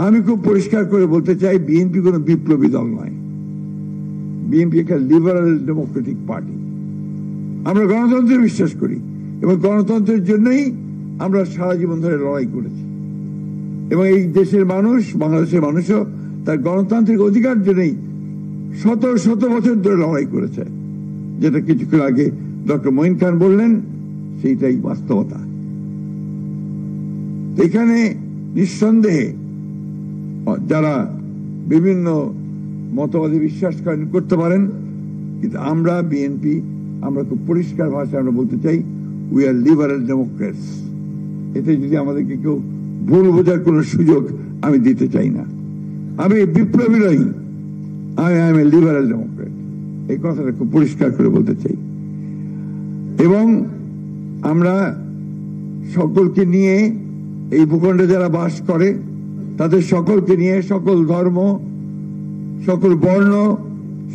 [SPEAKER 10] আমি খুব পরিষ্কার করে বলতে চাই, বিএনপি কোন বিপ্লবী দল নয়। বিএনপি একটা লিবারাল ডেমোক্রেটিক পার্টি। আমরা গণতন্ত্রে বিশ্বাস করি এবং গণতন্ত্রের জন্যই আমরা সারা জীবন ধরে লড়াই করেছি, এবং এই দেশের মানুষ, বাংলাদেশের মানুষও তার গণতান্ত্রিক অধিকার জন্যই শত শত বছর ধরে লড়াই করেছে। যেটা কিছুক্ষণ আগে ডক্টর মঈন খান বললেন, সেইটাই বাস্তবতা। এখানে নিঃসন্দেহে যারা বিভিন্ন মতবাদে বিশ্বাস করেন করতে পারেন, কিন্তু আমরা বিএনপি, আমরা খুব পরিষ্কার ভাষায় আমরা বলতে চাই, উই আর লিবারাল ডেমোক্রেটস। এতে যদি আমাদেরকে কেউ ভুল বোঝার কোন সুযোগ আমি দিতে চাই না। আমি বিপ্লবী নই, I M A liberal Democrat, এই কথাটা খুব পরিষ্কার করে বলতে চাই। এবং আমরা সকলকে নিয়ে, এই ভূখণ্ডে যারা বাস করে তাদের সকলকে নিয়ে, সকল ধর্ম, সকল বর্ণ,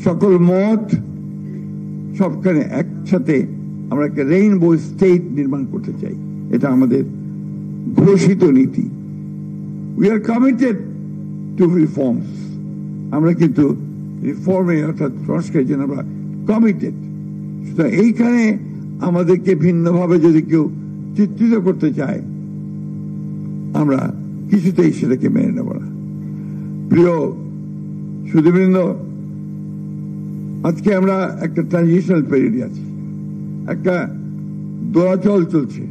[SPEAKER 10] সকল মত, সবখানে একসাথে আমরা একটা রেইনবো স্টেট নির্মাণ করতে চাই। এটা আমাদের ঘোষিত নীতি। We are committed two reforms. আমরা কিন্তু রিফর্মে অর্থাৎ সংস্কারের জন্য আমরা কমিটেড। সুতরাং এইখানে আমাদেরকে ভিন্নভাবে যদি কেউ চিত্রিত করতে চায়, আমরা কিছুতেই সেটাকে মেনে নেব না। প্রিয় সুধীবৃন্দ, আজকে আমরা একটা ট্রানজিশনাল পিরিয়ডে আছি, একটা দোলাচল চলছে।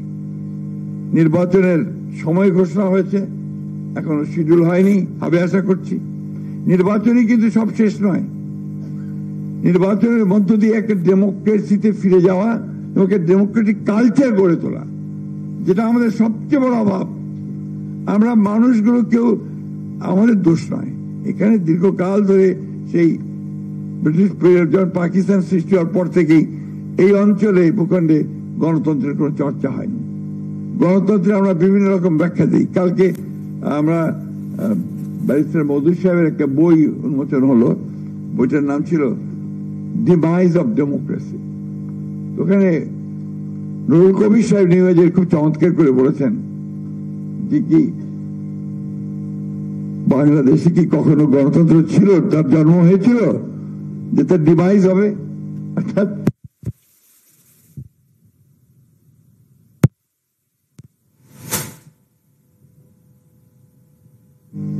[SPEAKER 10] নির্বাচনের সময় ঘোষণা হয়েছে, এখনো শিডিউল হয়নি, হবে আশা করছি। নির্বাচনই কিন্তু সব শেষ নয়। নির্বাচনের মধ্য দিয়ে একটা ডেমোক্রেসিতে ফিরে যাওয়া এবং একটা ডেমোক্রেটিক কালচার গড়ে তোলা, যেটা আমাদের সবচেয়ে বড় অভাব। আমরা মানুষগুলো কেউ, আমাদের দোষ নয়। এখানে দীর্ঘকাল ধরে সেই ব্রিটিশ পিরিয়ড, যখন পাকিস্তান সৃষ্টি হওয়ার পর থেকেই এই অঞ্চলে, ভূখণ্ডে গণতন্ত্রের কোন চর্চা হয়নি। গণতন্ত্রে আমরা বিভিন্ন রকম ব্যাখ্যা দিই। কালকে আমরা ব্যারিস্টার মধুর সাহেবের একটা বই উন্মোচন হলো, বইটার নাম ছিল ডিমাইজ অফ ডেমোক্রেসি। ওখানে নুরুল কবির সাহেব নিউজের খুব চমৎকার করে বলেছেন যে কি বাংলাদেশে কি কখনো গণতন্ত্র ছিল, তার জন্ম হয়েছিল যে তার ডিমাইজ হবে। অর্থাৎ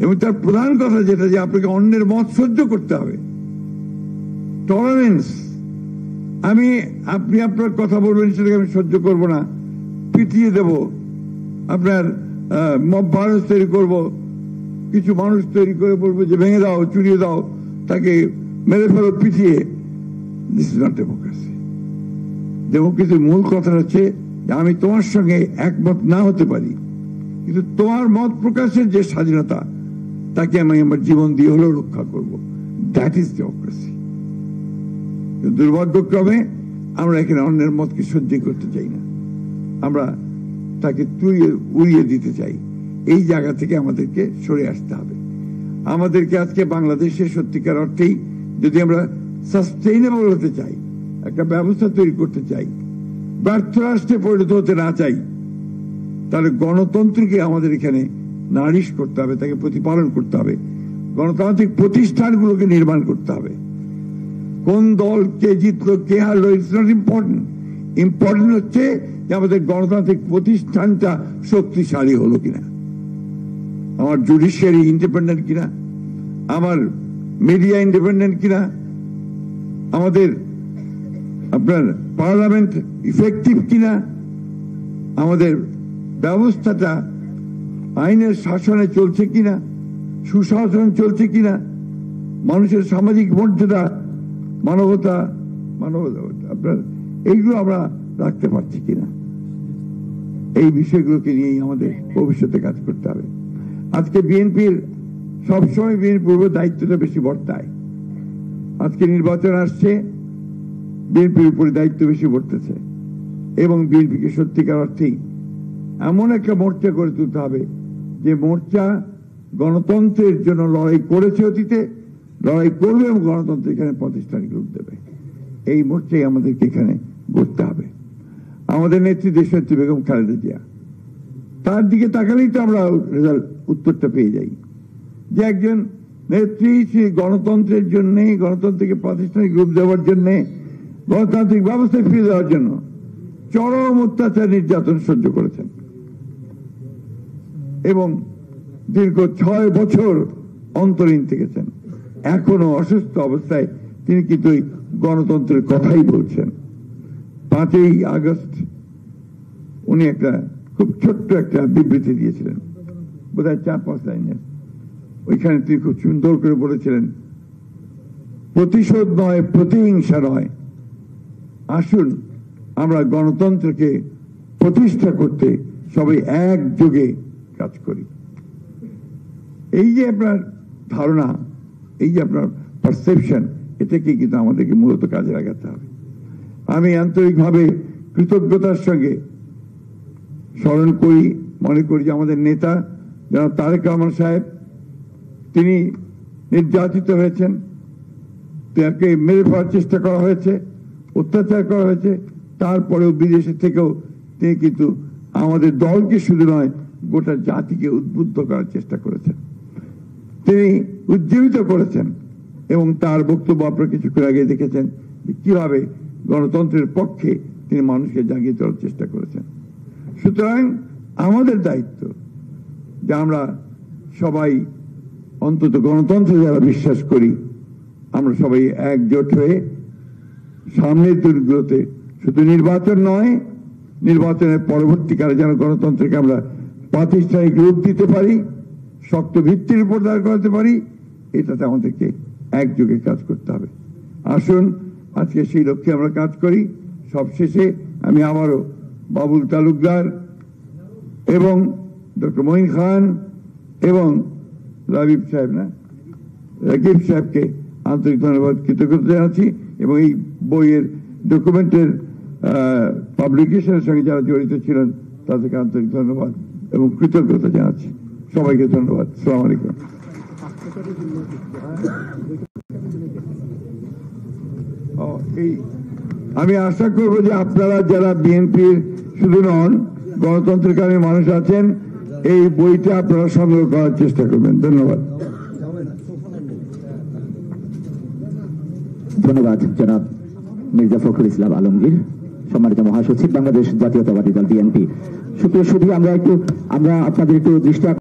[SPEAKER 10] এবং তার প্রধান কথা যেটা, যে আপনাকে অন্যের মত সহ্য করতে হবে, টলারেন্স। আপনি আপনার কথা বলবেন, সেটাকে আমি সহ্য করব না, পিটিয়ে দেব, আপনার মব ভায়োলেন্স তৈরি করব, কিছু মানুষ তৈরি করে বলবো যে ভেঙে দাও, চুরিয়ে দাও, তাকে মেরে ফেলো পিটিয়ে। This is not democracy. ডেমোক্রেসির মূল কথা হচ্ছে যে আমি তোমার সঙ্গে একমত না হতে পারি, কিন্তু তোমার মত প্রকাশের যে স্বাধীনতা তাকে আমি আমার জীবন দিয়ে হলেও রক্ষা করব। That is democracy. দুর্ভাগ্যক্রমে আমরা এখানে অন্যের মতকে সহ্য করতে চাই না, আমরা তাকে উড়িয়ে দিতে চাই। এই জায়গা থেকে আমাদেরকে সরে আসতে হবে। আমাদেরকে আজকে বাংলাদেশের সত্যিকার অর্থেই যদি আমরা সাস্টেইনেবল হতে চাই, একটা ব্যবস্থা তৈরি করতে চাই, ব্যর্থ রাষ্ট্রে পরিণত হতে না চাই, তাহলে গণতন্ত্রকে আমাদের এখানে নারিশ করতে হবে, তাকে প্রতিপালন করতে হবে, গণতান্ত্রিক প্রতিষ্ঠানগুলোকে নির্মাণ করতে হবে। কোন দল কে জিতলো, কে হারলো, ইটস নট ইম্পর্টেন্ট। ইম্পর্টেন্ট হচ্ছে যে আমাদের গণতান্ত্রিক প্রতিষ্ঠানটা শক্তিশালী হলো কিনা, আমার জুডিশিয়ারি ইন্ডিপেন্ডেন্ট কিনা, আমার মিডিয়া ইন্ডিপেন্ডেন্ট কিনা, আমাদের আপনার পার্লামেন্ট ইফেক্টিভ কিনা, আমাদের ব্যবস্থাটা আইনের শাসনে চলছে কিনা, সুশাসন চলছে কিনা, মানুষের সামাজিক মর্যাদা, মানবতা আপনার এইগুলো আমরা রাখতে পারছি কিনা, এই বিষয়গুলোকে নিয়েই আমাদের ভবিষ্যতে কাজ করতে হবে। আজকে বিএনপির সবসময় বিএনপির উপর দায়িত্বটা বেশি বর্তায়। আজকে নির্বাচন আসছে, বিএনপির উপরে দায়িত্ব বেশি বর্তেছে, এবং বিএনপিকে সত্যিকার অর্থেই এমন একটা মোর্চা করে তুলতে হবে যে মোর্চা গণতন্ত্রের জন্য লড়াই করেছে অতীতে, লড়াই করবে এবং গণতন্ত্র এখানে প্রতিষ্ঠানিক রূপ দেবে। এই মোর্চাই আমাদেরকে এখানে করতে হবে। আমাদের নেত্রী দেশনেত্রী বেগম খালেদা জিয়া, তার দিকে তাকালেই তো আমরা উত্তরটা পেয়ে যাই যে একজন নেত্রী সেই গণতন্ত্রের জন্য, গণতন্ত্রকে প্রাতিষ্ঠানিক রূপ দেওয়ার জন্য, গণতান্ত্রিক ব্যবস্থায় ফিরে দেওয়ার জন্য চরম অত্যাচার নির্যাতন সহ্য করেছেন, এবং দীর্ঘ 6 বছর অন্তরীণ থেকেছেন। এখনো অসুস্থ অবস্থায় তিনি কিন্তু গণতন্ত্রের কথাই বলছেন। 5ই আগস্ট উনি একটা খুব ছোট্ট একটা বিবৃতি দিয়েছিলেন, বোধহয় 4-5 লাইনের। ওইখানে তিনি খুব সুন্দর করে বলেছিলেন, প্রতিশোধ নয়, প্রতিহিংসা নয়, আসুন আমরা গণতন্ত্রকে প্রতিষ্ঠা করতে সবাই একযোগে কাজ করি। এই যে আপনার ধারণা, এই যে আপনার পারসেপশন, এটাকে কিন্তু আমাদেরকে মূলত কাজে লাগাতে হবে। আমি আন্তরিকভাবে কৃতজ্ঞতার সঙ্গে স্মরণ করি, মনে করি যে আমাদের নেতা জনাব তারেক রহমান সাহেব, তিনি নির্যাতিত হয়েছেন, তাকে মেরে ফেলার চেষ্টা করা হয়েছে, অত্যাচার করা হয়েছে, তারপরেও বিদেশে থেকেও তিনি কিন্তু আমাদের দলকে শুধু নয় গোটা জাতিকে উদ্বুদ্ধ করার চেষ্টা করেছেন, তিনি উজ্জীবিত করেছেন, এবং তার বক্তব্য আপনারা কিছুক্ষণ আগে দেখেছেন যে কিভাবে গণতন্ত্রের পক্ষে তিনি মানুষকে জাগিয়ে তোলার চেষ্টা করেছেন। সুতরাং আমাদের দায়িত্ব যে আমরা সবাই অন্তত গণতন্ত্রে যারা বিশ্বাস করি, আমরা সবাই একজোট হয়ে সামনের দিনগুলোতে শুধু নির্বাচন নয়, নির্বাচনের পরবর্তীকালে যেন গণতন্ত্রকে আমরা প্রাতিষ্ঠানিক রূপ দিতে পারি, শক্ত ভিত্তির উপর দাঁড় করাতে পারি, এটাতে আমাদেরকে একযোগে কাজ করতে হবে। আসুন আজকে সেই লক্ষ্যে আমরা কাজ করি। সবশেষে আমি আবারও বাবুল তালুকদার এবং ডক্টর মঈন খান এবং রাকিব সাহেবকে আন্তরিক ধন্যবাদ, কৃতজ্ঞতা জানাচ্ছি, এবং এই বইয়ের ডকুমেন্টের পাবলিকেশনের সঙ্গে যারা জড়িত ছিলেন তাদেরকে আন্তরিক ধন্যবাদ এবং কৃতজ্ঞতা জানাচ্ছি। সবাইকে ধন্যবাদ। আসসালামু আলাইকুম। আমি আশা করব যে আপনারা যারা বিএনপির শুধু নন, গণতন্ত্রকামী মানুষ আছেন, এই বইটা আপনারা সংগ্রহ করার চেষ্টা করবেন। ধন্যবাদ।
[SPEAKER 2] ধন্যবাদ জনাব মির্জা ফখরুল ইসলাম আলমগীর, সম্মানিত মহাসচিব বাংলাদেশ জাতীয়তাবাদী দল বিএনপি। সুপ্রিয় সুধী, আমরা আপনাদের একটু দৃষ্টি